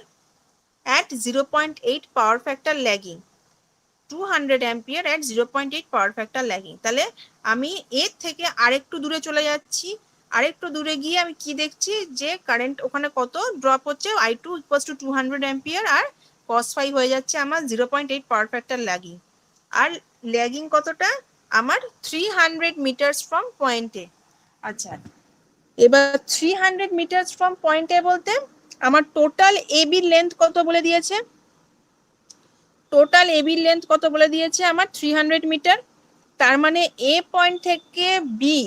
at 0.8 power factor lagging, 200 ampere at 0.8 power factor lagging. তাহলে আমি এর থেকে আরেকটু দূরে চলে যাচ্ছি, আরেকটু দূরে গিয়ে আমি কি দেখছি যে কারেন্ট ওখানে কত ড্রপ হচ্ছে? I2 ইকুয়ালস টু 200 অ্যাম্পিয়ার আর cos phi হয়ে যাচ্ছে আমার 0.8 পাওয়ার ফ্যাক্টর ল্যাগিং। আর ল্যাগিং কতটা? আমার 300 মিটার্স ফ্রম পয়েন্ট এ। আচ্ছা, এবার 300 মিটার্স ফ্রম পয়েন্ট এ বলতে আমার টোটাল এবি লেন্থ কত বলে দিয়েছে? টোটাল এবি লেন্থ কত বলে দিয়েছে? আমার 300 মিটার। তার মানে এ পয়েন্ট থেকে বি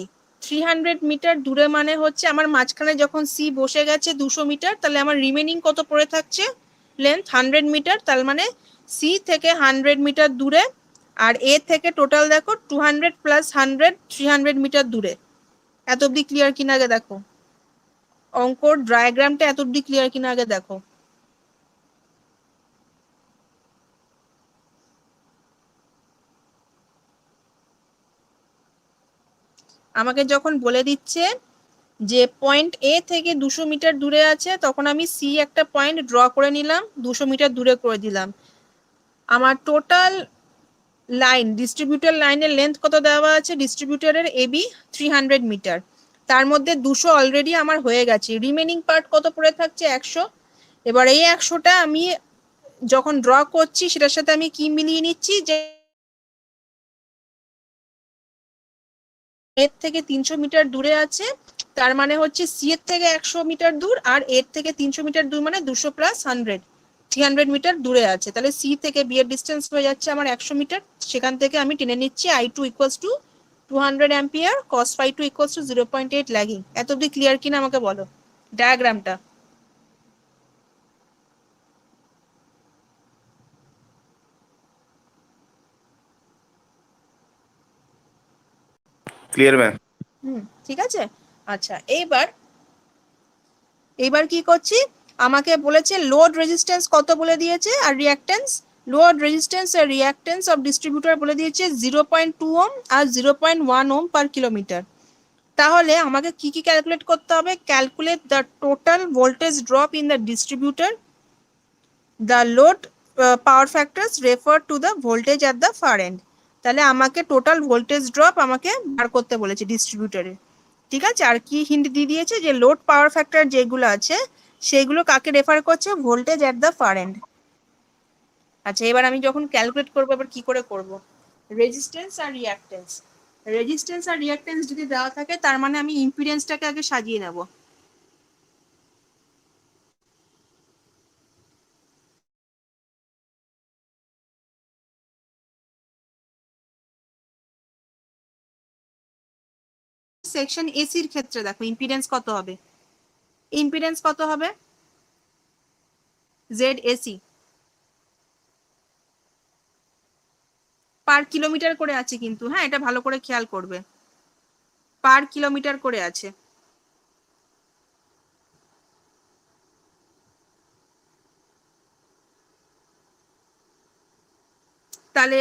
300 মিটার দূরে, মানে হচ্ছে আমার মাঝখানে যখন সি বসে গেছে 200 মিটার, তাহলে আমার রিমেনিং কত পড়ে থাকছে? Length 100 metre. তার মানে সি থেকে 100 মিটার দূরে, আর এ থেকে টোটাল দেখো 200 প্লাস 100 300 মিটার দূরে। এত অব্দি ক্লিয়ার কিনা আগে দেখো, অঙ্কর ডায়াগ্রামটা এত অব্দি ক্লিয়ার কিনা আগে দেখো। আমাকে যখন বলে দিচ্ছে যে পয়েন্ট এ থেকে 200 মিটার দূরে আছে, তখন আমি সি একটা পয়েন্ট ড্র করে নিলাম, 200 মিটার দূরে করে দিলাম। আমার টোটাল লাইন, ডিস্ট্রিবিউটার লাইনের লেন্থ কত দেওয়া আছে? ডিস্ট্রিবিউটারের এবি 300 মিটার, তার মধ্যে 200 অলরেডি আমার হয়ে গেছে, রিমেনিং পার্ট কত পড়ে থাকছে? 100। এবার এই 100টা আমি যখন ড্র করছি সেটার সাথে আমি কি মিলিয়ে নিচ্ছি, যে এর থেকে 300 মিটার দূরে আছে, তার মানে হচ্ছে সি এর থেকে 100 মিটার দূর, আর এর থেকে 300 মিটার দূর, মানে 200 প্লাস 100 300 মিটার দূরে আছে। তাহলে সি থেকে বি এর ডিস্টেন্স হয়ে যাচ্ছে আমার 100 মিটার। সেখান থেকে আমি টেনে নিচ্ছি I2 equals to 200 ampere cos phi2 equals to 0.8 lagging. এত অব্দি ক্লিয়ার কিনা আমাকে বলো ডায়াগ্রামটা? Clear ma'am. ঠিক আছে। আচ্ছা, এইবার এইবার কি করছি? আমাকে বলেছে লোড রেজিস্ট্যান্স কত বলে দিয়েছে, আর রিঅ্যাক্ট্যান্স। লোড রেজিস্ট্যান্স আর রিঅ্যাক্ট্যান্স অফ ডিস্ট্রিবিউটর বলে দিয়েছে 0.2 ওম আর 0.1 ওম পার কিলোমিটার। তাহলে আমাকে কি কি ক্যালকুলেট করতে হবে? Calculate the total voltage drop in the distributor, the load power factors refer to the voltage at the far end. তাহলে আমাকে টোটাল ভোল্টেজ ড্রপ আমাকে বার করতে বলেছে ডিস্ট্রিবিউটরে, ঠিক আছে? আর কি হিন্ট দিয়ে দিয়েছে? যে লোড পাওয়ার ফ্যাক্টর যেগুলো আছে সেগুলো কাকে রেফার করছে? Voltage at the far end. আচ্ছা, এবার আমি যখন ক্যালকুলেট করবো, এবার কি করে করব? রেজিস্ট্যান্স আর রিঅ্যাক্ট্যান্স, রেজিস্ট্যান্স আর রিঅ্যাক্ট্যান্স যদি দেওয়া থাকে তার মানে আমি ইম্পিডেন্সটাকে আগে সাজিয়ে নেব। সেকশন এসির ক্ষেত্রে দেখো ইম্পিডেন্স কত হবে, ইম্পিডেন্স কত হবে জেড এসি পার কিলোমিটার করে আছে কিন্তু, হ্যাঁ এটা ভালো করে খেয়াল করবে, পার কিলোমিটার করে আছে। তাহলে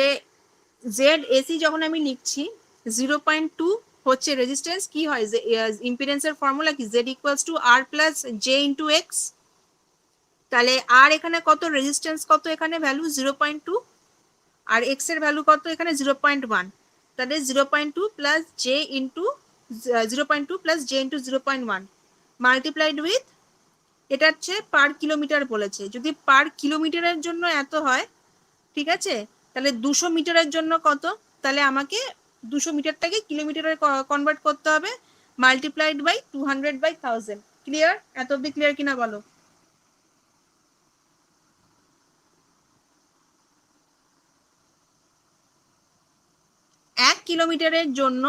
জেড এসি যখন আমি লিখছি 0.2 হচ্ছে রেজিস্ট্যান্স, কি হয় যে ইম্পিডেন্সের ফর্মুলা কি Z equals to R plus J into X. তাহলে আর এখানে কত রেজিস্ট্যান্স কত, এখানে ভ্যালু 0.2 আর এক্স এর ভ্যালু কত এখানে 0.1। তাহলে 0.2 plus J into 0.2 plus J into 0.1 multiplied with, এটা হচ্ছে পার কিলোমিটার বলেছে, যদি পার কিলোমিটারের জন্য এত হয় ঠিক আছে, তাহলে 200 মিটারের জন্য কত, তাহলে আমাকে 200 মিটারটাকে কিলোমিটারে কনভার্ট করতে হবে, মাল্টিপ্লাইড বাই 200/1000। ক্লিয়ার? এত অব্দি ক্লিয়ার কিনা বলো? এক কিলোমিটারের জন্য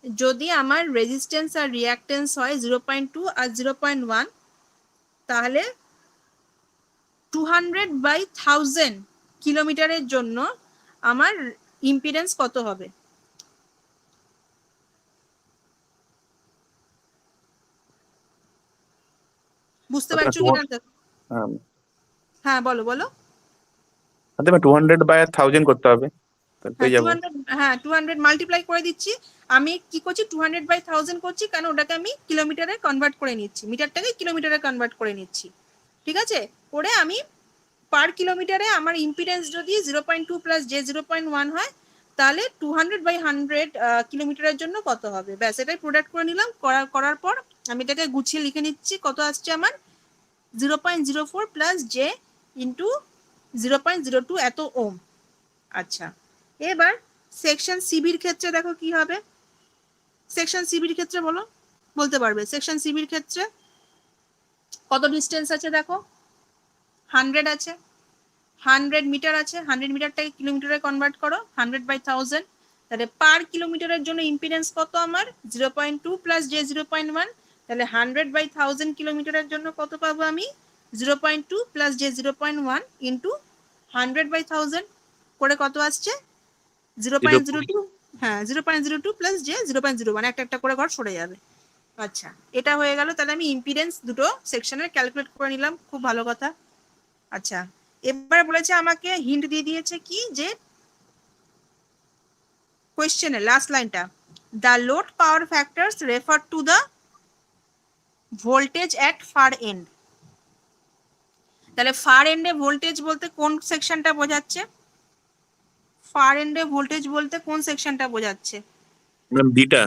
যদি আমার রেজিস্ট্যান্স আর রিঅ্যাকটেন্স হয় 0.2 আর 0.1, তাহলে 200/1000 কিলোমিটারের জন্য আমার ইম্পিডেন্স কত হবে? বুঝতে পারছো কিনা? হ্যাঁ বলো বলো। 200/1000 করতে হবে, হ্যাঁ 200, হ্যাঁ 200 মাল্টিপ্লাই করে দিচ্ছি। আমি কি করছি 200/1000 করছি, কারণ ওটাকে আমি কিলোমিটারে কনভার্ট করে নিচ্ছি, মিটারটাকে কিলোমিটারে কনভার্ট করে নিচ্ছি, ঠিক আছে। করে আমি পার কিলোমিটারে আমার ইম্পিডেন্স যদি 0.2 প্লাস জে 0.1 হয়, তাহলে 200/100 কিলোমিটারের জন্য কত হবে, ব্যাস এটাই প্রোডাক্ট করে নিলাম। করার পর আমি এটাকে গুছিয়ে লিখে নিচ্ছি, কত আসছে আমার 0.04 প্লাস জে ইন্টু 0.02 এত ওম। আচ্ছা, এবার সেকশন সিবির ক্ষেত্রে দেখো কি হবে। সেকশন সিবির ক্ষেত্রে বলো, বলতে পারবে সেকশন সিবির ক্ষেত্রে কত ডিস্টেন্স আছে দেখো, 100 আছে, 100 মিটার আছে, 100 মিটারটাকে কিলোমিটারে কনভার্ট করো 100/1000, তাহলে পার কিলোমিটারের জন্য ইম্পিডেন্স কত আমার 0.2 প্লাস জে 0.1, তাহলে 100/1000 কিলোমিটারের জন্য কত পাবো আমি 0.2 প্লাস জে 0.1 ইন্টু 100/1000 করে কত আসছে 0.02, হ্যাঁ 0.02 প্লাস জে 0.01, একটা একটা করে ঘর সরে যাবে। আচ্ছা, এটা হয়ে গেল, তাহলে আমি ইম্পিডেন্স দুটো সেকশনের ক্যালকুলেট করে নিলাম, খুব ভালো কথা। আচ্ছা, এবার বলেছে আমাকে হিন্ট দিয়ে দিয়েছে কি, যে কোয়েশ্চেনের লাস্ট লাইনটা, the load power factors refer to the voltage at far end. তাহলে ফার এন্ডে ভোল্টেজ বলতে কোন সেকশনটা বোঝাচ্ছে, ফার এন্ডে ভোল্টেজ বলতে কোন সেকশনটা বোঝাচ্ছে? ম্যাম বিটা।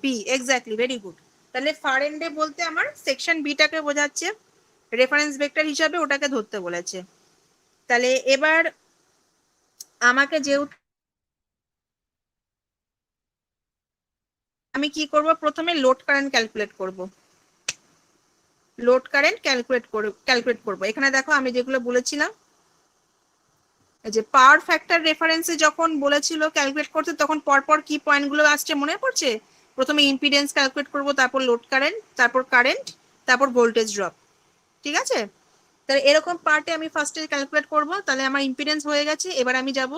B, exactly, very good. তাহলে ফার এন্ডে বলতে আমার সেকশন বিটাকে বোঝাচ্ছে, রেফারেন্স ভেক্টর হিসাবে ওটাকে ধরতে বলেছে। তাহলে এবার আমাকে যেহেতু আমি কি করব, প্রথমে লোড কারেন্ট ক্যালকুলেট করব, লোড কারেন্ট ক্যালকুলেট করব। এখানে দেখো আমি যেগুলো বলেছিলাম, যে পাওয়ার ফ্যাক্টর রেফারেন্সে যখন বলেছিল ক্যালকুলেট করতে, তখন পরপর কি পয়েন্টগুলো আসছে মনে পড়ছে? প্রথমে ইম্পিডেন্স ক্যালকুলেট করব, তারপর লোড কারেন্ট, তারপর কারেন্ট, তারপর ভোল্টেজ ড্রপ, ঠিক আছে। তাহলে এরকম পার্টে আমি ফার্স্টে ক্যালকুলেট করব। তাহলে আমার ইম্পিডেন্স হয়ে গেছে, এবার আমি যাব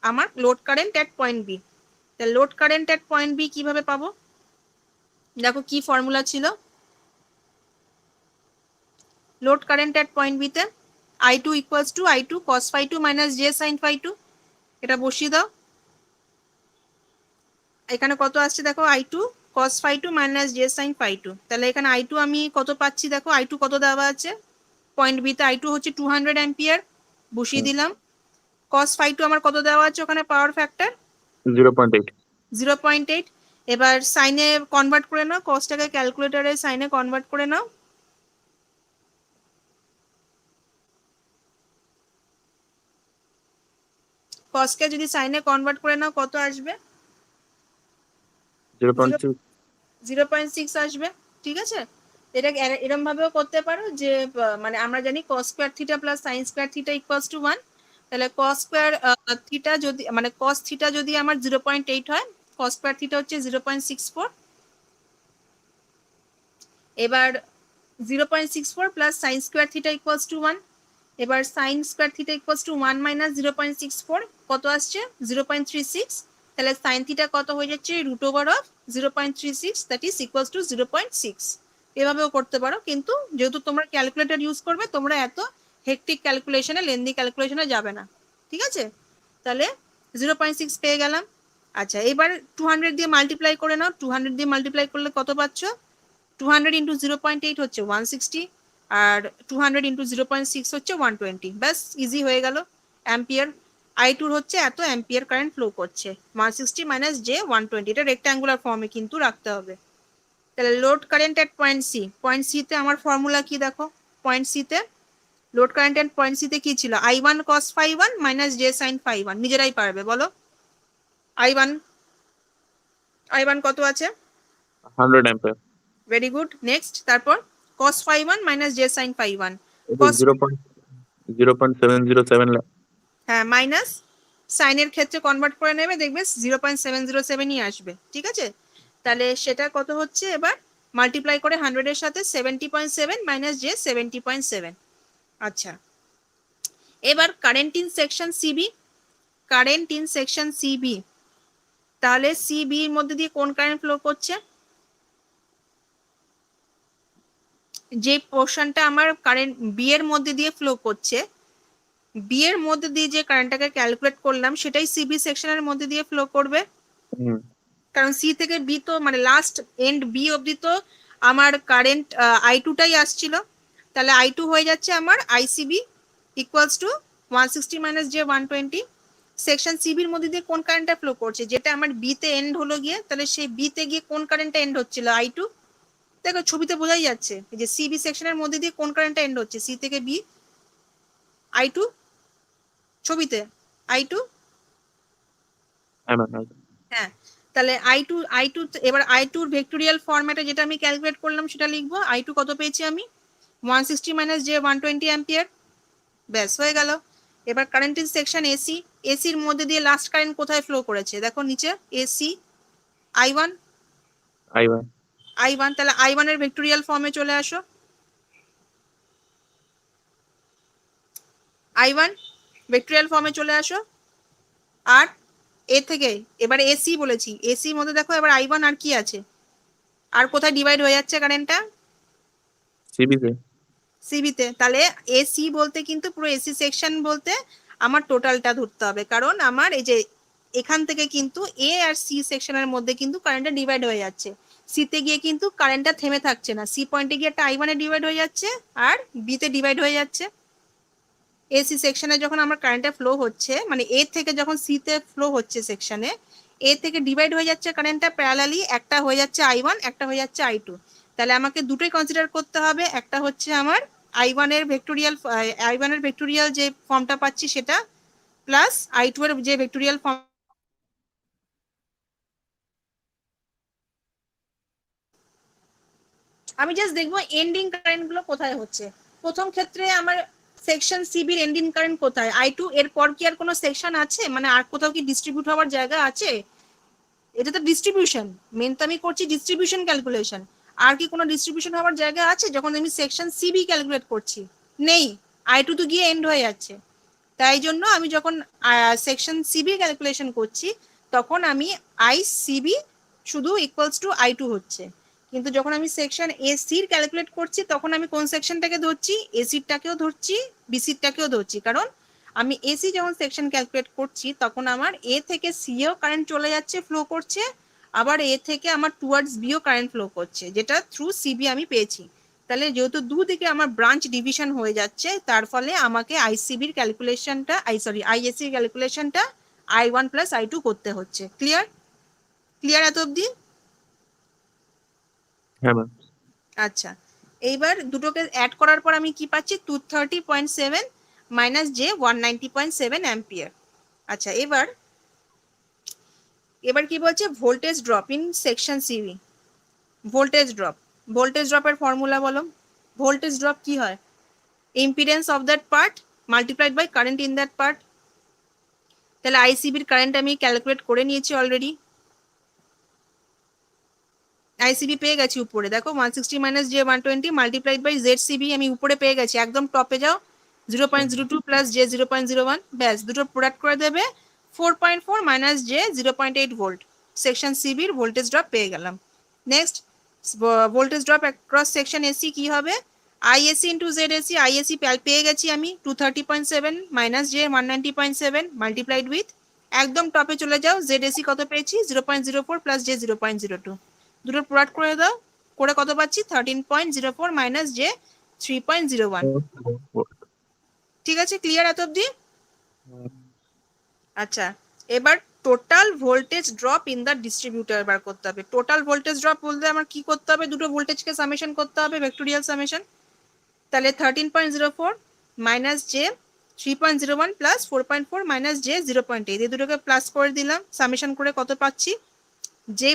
আমার load current at point B. তাহলে load current at point B কিভাবে পাবো, দেখো কি ফর্মুলা ছিল। লোড কারেন্ট অ্যাট পয়েন্ট বিতে I2 equals two I2 cos phi 2 minus j sin phi 2, এটা বসিয়ে দাও। এখানে কত আসছে দেখো, I2 cos phi 2 minus j sin phi 2। তাহলে এখানে I2 আমি কত পাচ্ছি দেখো, I2 কত দেওয়া আছে পয়েন্ট বিতে, I2 হচ্ছে 200 অ্যাম্পিয়ার, বসিয়ে দিলাম। cos phi 2 আমার কত দেওয়া আছে ওখানে পাওয়ার ফ্যাক্টর 0.8। 0.8। এবার সাইনে কনভার্ট করে নাও, কসটাকে ক্যালকুলেটরে সাইনে কনভার্ট করে নাও। কসকে যদি সাইনে কনভার্ট করে নাও কত আসবে, 0.6 আসবে, ঠিক আছে। এটা এরকম ভাবেও করতে পারো যে মানে আমরা জানি cos square theta plus sin square theta equals to 1। তাহলে cos স্কয়ার থিটা যদি মানে cos থিটা যদি আমার 0.8 হয়, cos স্কয়ার থিটা হচ্ছে 0.64, এবার 0.64 plus sine square theta equals to 1। এবার sine square theta equals to 1 minus 0.64 কত আসছে 0.36। তাহলে সাইন থিটা কত হয়ে যাচ্ছে root over of 0.36 that is equals to 0.6। এভাবেও করতে পারো, কিন্তু যেহেতু তোমরা ক্যালকুলেটর ইউজ করবে তোমরা এত হেকটিক ক্যালকুলেশনে লেন্দি ক্যালকুলেশনে যাবে না, ঠিক আছে। তাহলে 0.6 পেয়ে গেলাম। আচ্ছা এবার 200 দিয়ে মাল্টিপ্লাই করে নাও। 200 দিয়ে মাল্টিপ্লাই করলে কত পাচ্ছ 200 ইন্টু 0.8 হচ্ছে 160, আর 200 ইন্টু 0.6 হচ্ছে 120। ব্যাস ইজি হয়ে গেল। অ্যাম্পিয়ার I2 হচ্ছে এত অ্যাম্পিয়ার কারেন্ট ফ্লো করছে, 160 মাইনাস জে 120, এটা রেক্ট্যাঙ্গুলার ফর্মে কিন্তু রাখতে হবে। তাহলে লোড কারেন্ট এট পয়েন্ট সি, পয়েন্ট সিতে আমার ফর্মুলা কি দেখো, পয়েন্ট সিতে লোড কারেন্ট এট পয়েন্ট সিতে কি ছিল I1 cos phi 1 minus J sine phi 1, নিজেরাই পারবে বলো। I1 কত আছে 100 অ্যাম্পিয়ার। ভেরি গুড, নেক্সট তারপর cos phi 1 minus J sine phi 1 এটা cos 0.707 হ্যাঁ মাইনাস সাইনের ক্ষেত্রে কনভার্ট করে নেবে, দেখবে 0.707ই আসবে, ঠিক আছে। তাহলে সেটা কত হচ্ছে এবার মাল্টিপ্লাই করে 100 এর সাথে 70.7 মাইনাস জে 70.7। আচ্ছা এবার current in section CB, current in section CB, তাহলে সিবি এর মধ্যে দিয়ে কোন কারেন্ট ফ্লো করছে, যে পোর্শনটা আমার কারেন্ট বি এর মধ্যে দিয়ে ফ্লো করছে, বি এর মধ্যে দিয়ে যে কারেন্টটাকে ক্যালকুলেট করলাম সেটাই সিবি সেকশনের মধ্যে দিয়ে ফ্লো করবে। কারণ সি থেকে বি তো মানে লাস্ট এন্ড বি অবধি তো আমার কারেন্ট I2 টাই আসছিল, তাহলে I2 হয়ে যাচ্ছে আমার ICB equals to 160 minus J 120। Section সিবির মধ্যে দিয়ে কোন কারেন্টটা ফ্লো করছে, যেটা আমার বিতে এন্ড হলো গিয়ে, তাহলে সেই বিতে গিয়ে কোন কারেন্টটা এন্ড হচ্ছিল I2। দেখো ছবিতে বোঝাই যাচ্ছে যে সিবি সেকশনের মধ্যে দিয়ে কোন কারেন্টটা এন্ড হচ্ছে, সি থেকে বি I2, ছবিতে I2। হ্যাঁ তাহলে I2 এবার I2 ভেক্টোরিয়াল ফরম্যাটে যেটা আমি ক্যালকুলেট করলাম সেটা লিখবো। I2 কত পেয়েছি আমি 160 মাইনাস জে 120 অ্যাম্পিয়ার, ব্যাস হয়ে গেল। এবার কারেন্ট ইন সেকশন এসি, এসির মধ্যে দিয়ে লাস্ট কারেন্ট কোথায় ফ্লো করেছে দেখো নিচে এসি I1, তাহলে I1 এর ভেক্টোরিয়াল ফর্মে চলে আসো। I1 ভেক্টোরিয়াল ফর্মে চলে আসো। আর এ থেকে এবার এসি বলেছি, এসির মধ্যে দেখো এবার I1 আর কি আছে, আর কোথায় ডিভাইড হয়ে যাচ্ছে কারেন্টটা সিবিতে। তাহলে এসি বলতে কিন্তু পুরো এসি সেকশন বলতে আমার টোটালটা ধরতে হবে, কারণ আমার এই যে এখান থেকে কিন্তু এ আর সি সেকশনের মধ্যে কিন্তু কারেন্টটা ডিভাইড হয়ে যাচ্ছে, সিতে গিয়ে কিন্তু কারেন্টটা থেমে থাকছে না, সি পয়েন্টে গিয়ে একটা I1 এ ডিভাইড হয়ে যাচ্ছে আর বিতে ডিভাইড হয়ে যাচ্ছে। এসি সেকশনে যখন আমার কারেন্টটা ফ্লো হচ্ছে মানে এ থেকে যখন সিতে ফ্লো হচ্ছে সেকশনে, এ থেকে ডিভাইড হয়ে যাচ্ছে কারেন্টটা প্যারালালি, একটা হয়ে যাচ্ছে I1 একটা হয়ে যাচ্ছে I2। তাহলে আমাকে দুটোই কনসিডার করতে হবে, একটা হচ্ছে আমার I1 এর ভেক্টোরিয়াল যে ফর্মটা পাচ্ছি সেটা, প্লাস I2 এর যে ভেক্টোরিয়াল ফর্ম। আমি জাস্ট দেখবো এন্ডিং কারেন্ট গুলো কোথায় হচ্ছে। প্রথম ক্ষেত্রে আমার সেকশন সিবির এন্ডিং কারেন্ট কোথায় I2, এর পর কি আর কোনো সেকশন আছে, মানে আর কোথাও কি ডিস্ট্রিবিউট হওয়ার জায়গা আছে, এটা তো ডিস্ট্রিবিউশন, মেন তো আমি করছি ডিস্ট্রিবিউশন ক্যালকুলেশন, আর কি কোনো ডিস্ট্রিবিউশন হওয়ার জায়গা আছে যখন আমি সেকশন সিবি ক্যালকুলেট করছি, নেই, I2 তো গিয়ে এন্ড হয়ে যাচ্ছে। তাই জন্য আমি যখন সেকশন সিবি ক্যালকুলেশন করছি তখন আমি ICB শুধু ইকুয়ালস টু I2 হচ্ছে, কিন্তু যখন আমি সেকশন এসির ক্যালকুলেট করছি তখন আমি কোন সেকশনটাকে ধরছি, এসিরটাকেও ধরছি বিসিরটাকেও ধরছি, কারণ আমি এসি যখন সেকশন ক্যালকুলেট করছি তখন আমার এ থেকে সিও কারেন্ট চলে যাচ্ছে ফ্লো করছে, আবার এ থেকে আমার টুয়ার্ডস বিও কারেন্ট ফ্লো করছে, যেটা থ্রু সিবি আমি পেয়েছি। তাহলে যেহেতু দুদিকে আমার ব্রাঞ্চ ডিভিশন হয়ে যাচ্ছে তার ফলে আমাকে আইসিবির ক্যালকুলেশনটা আইএসসির ক্যালকুলেশনটা I1 প্লাস I2 করতে হচ্ছে। ক্লিয়ার এত অবধি? হ্যাঁ ম্যাম। আচ্ছা এইবার দুটোকে অ্যাড করার পর আমি কি পাচ্ছি 230.7 মাইনাস জে 190.7 অ্যাম্পিয়ার। আচ্ছা এবার কি বলছে voltage drop in section CB, voltage ড্রপের ফর্মুলা বলো। ভোল্টেজ ড্রপ কি হয়, impedance of that part multiplied by current in that part. তাহলে আইসিবির কারেন্ট আমি ক্যালকুলেট করে নিয়েছি অলরেডি, আইসিবি পেয়ে গেছি উপরে, দেখো 160 minus J 120 multiplied by Z CB আমি উপরে পেয়ে গেছি, একদম টপে যাও 0.02 প্লাস জে 0.01, ব্যাস দুটো প্রোডাক্ট করে দেবে 4.4 মাইনাস জে 0.8 ভোল্ট, সেকশন সিবির ভোল্টেজ ড্রপ পেয়ে গেলাম। Next voltage drop across section AC কি হবে, IAC into Z AC, IAC পেয়ে গেছি আমি 230.7 মাইনাস জে 190.7 মাল্টিপ্লাইড উইথ, একদম টপে চলে যাও জেড এসি কত পেয়েছি 0.04 প্লাস জে 0.02, দুটো প্রোডাক্ট করে দাও, করে কত পাচ্ছি 13.04 মাইনাস জে 3.01। ঠিক আছে, ক্লিয়ার এত অব্দি? আচ্ছা, এবার total voltage drop in the distributor বার করতে হবে। টোটাল ভোল্টেজ ড্রপ বলতে আমার কি করতে হবে, দুটো ভোল্টেজকে সামেশন করতে হবে, ভেক্টোরিয়াল সামেশন। তাহলে 13.04 minus J 3.01 plus 4.4 minus j 0.8, এই দুটোকে প্লাস করে দিলাম, সামেশন করে কত পাচ্ছি, যে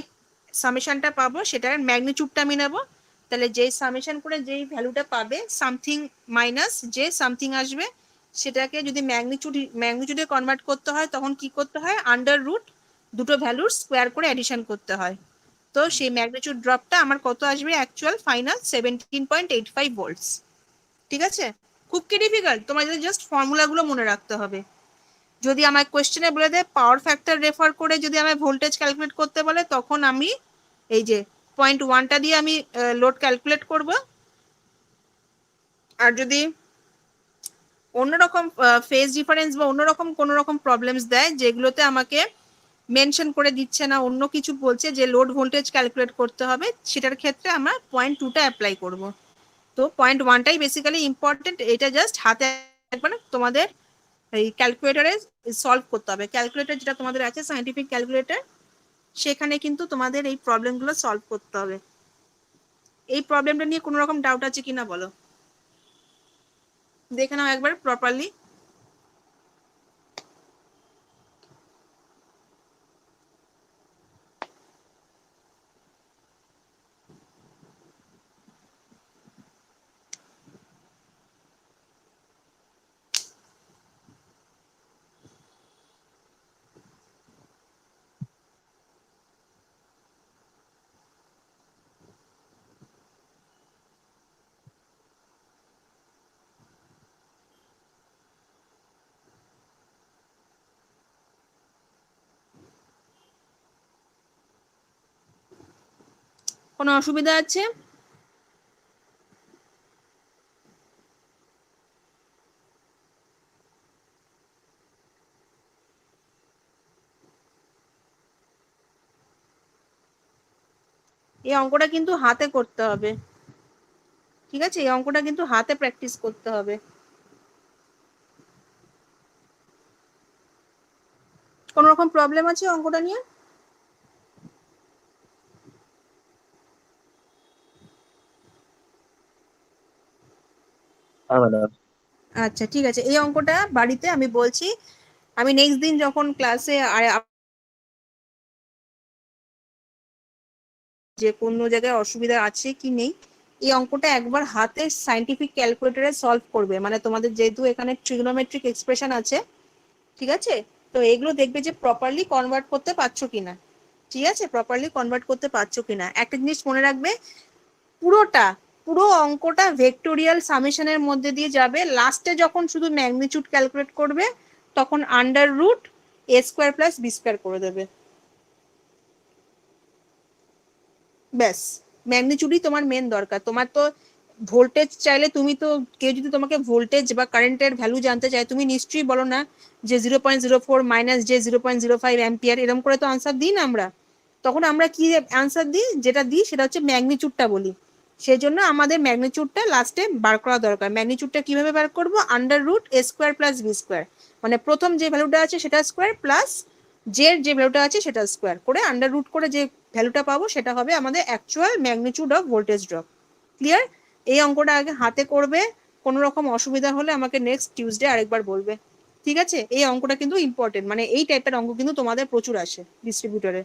সামেশনটা পাবো সেটার ম্যাগনিটিউডটা আমি নেবো। তাহলে যেই সামেশন করে যেই ভ্যালুটা পাবে সামথিং মাইনাস যে সামথিং আসবে, সেটাকে যদি ম্যাগনিটিউডে কনভার্ট করতে হয় তখন কি করতে হয়, আন্ডার রুট দুটো ভ্যালুর স্কোয়ার করে অ্যাডিশন করতে হয়। তো সেই ম্যাগনিটিউড ড্রপটা আমার কত আসবে, অ্যাকচুয়াল ফাইনাল 17.85 ভোল্টস। ঠিক আছে, খুব কি ডিফিকাল্ট, তোমাদের জাস্ট ফর্মুলাগুলো মনে রাখতে হবে। যদি আমার কোয়েশ্চেনে বলে দেয় পাওয়ার ফ্যাক্টর রেফার করে যদি আমার ভোল্টেজ ক্যালকুলেট করতে বলে, তখন আমি এই যে 0.1টা দিয়ে আমি লোড ক্যালকুলেট করব। আর যদি অন্যরকম ফেজ ডিফারেন্স বা অন্যরকম কোনো রকম প্রবলেমস দেয় যেগুলোতে আমাকে মেনশন করে দিচ্ছে না, অন্য কিছু বলছে যে লোড ভোল্টেজ ক্যালকুলেট করতে হবে, সেটার ক্ষেত্রে আমরা 0.2টা অ্যাপ্লাই করব। তো 0.1টাই বেসিক্যালি ইম্পর্টেন্ট, এটা জাস্ট হাতে একবার তোমাদের এই ক্যালকুলেটরে সলভ করতে হবে। ক্যালকুলেটর যেটা তোমাদের আছে সায়েন্টিফিক ক্যালকুলেটর, সেখানে কিন্তু তোমাদের এই প্রবলেমগুলো সলভ করতে হবে। এই প্রবলেমটা নিয়ে কোনো রকম ডাউট আছে কিনা বলো, দেখে নাও একবার প্রপারলি। কোনো অসুবিধা আছে? এই অঙ্কটা কিন্তু হাতে করতে হবে, ঠিক আছে, এই অঙ্কটা কিন্তু হাতে প্র্যাকটিস করতে হবে। কোনো রকম প্রবলেম আছে অঙ্কটা নিয়ে? আচ্ছা ঠিক আছে, এই অঙ্কটা বাড়িতে আমি বলছি, আমি নেক্সট দিন যখন ক্লাসে যে কোনো জায়গায় অসুবিধা আছে কি নেই, এই অঙ্কটা একবার হাতে সায়েন্টিফিক ক্যালকুলেটরে সলভ করবে। মানে তোমাদের যেহেতু এখানে ট্রিগনোমেট্রিক এক্সপ্রেশন আছে, ঠিক আছে, তো এগুলো দেখবে যে প্রপারলি কনভার্ট করতে পারছো কিনা। ঠিক আছে, প্রপারলি কনভার্ট করতে পারছো কিনা। একটা জিনিস মনে রাখবে, পুরো অঙ্কটা ভেক্টোরিয়াল সামেশনের মধ্যে দিয়ে যাবে, লাস্টে যখন শুধু ম্যাগনিটিউড ক্যালকুলেট করবে তখন আন্ডার রুট এ স্কোয়ার প্লাস বি স্কোয়ার করে দেবে, ব্যাস। ম্যাগনিটিউডই তোমার মেন দরকার। তোমার তো ভোল্টেজ চাইলে তুমি তো, কেউ যদি তোমাকে ভোল্টেজ বা কারেন্টের ভ্যালু জানতে চায়, তুমি নিশ্চয়ই বলো না যে 0.04 মাইনাস জে 0.05 অ্যাম্পিয়ার, এরকম করে তো আনসার দিই না আমরা। তখন আমরা কি আনসার দিই, যেটা দিই সেটা হচ্ছে ম্যাগনিটিউডটা বলি। সেই জন্য আমাদের ম্যাগনিটিউডটা লাস্টে বার করা দরকার। ম্যাগনিটিউডটা কিভাবে বার করবো, আন্ডার রুট এ স্কোয়ার প্লাস বি স্কোয়ার, মানে প্রথম যে ভ্যালুটা আছে সেটা স্কোয়ার প্লাস জের যে ভ্যালুটা আছে সেটা স্কোয়ার করে আন্ডার রুট করে যে ভ্যালুটা পাবো সেটা হবে আমাদের actual magnitude of voltage drop. Clear? এই অঙ্কটা আগে হাতে করবে, কোনো রকম অসুবিধা হলে আমাকে নেক্সট টিউসডে আরেকবার বলবে, ঠিক আছে? এই অঙ্কটা কিন্তু ইম্পর্টেন্ট, মানে এই টাইপের অঙ্ক কিন্তু তোমাদের প্রচুর আসে ডিস্ট্রিবিউটরে।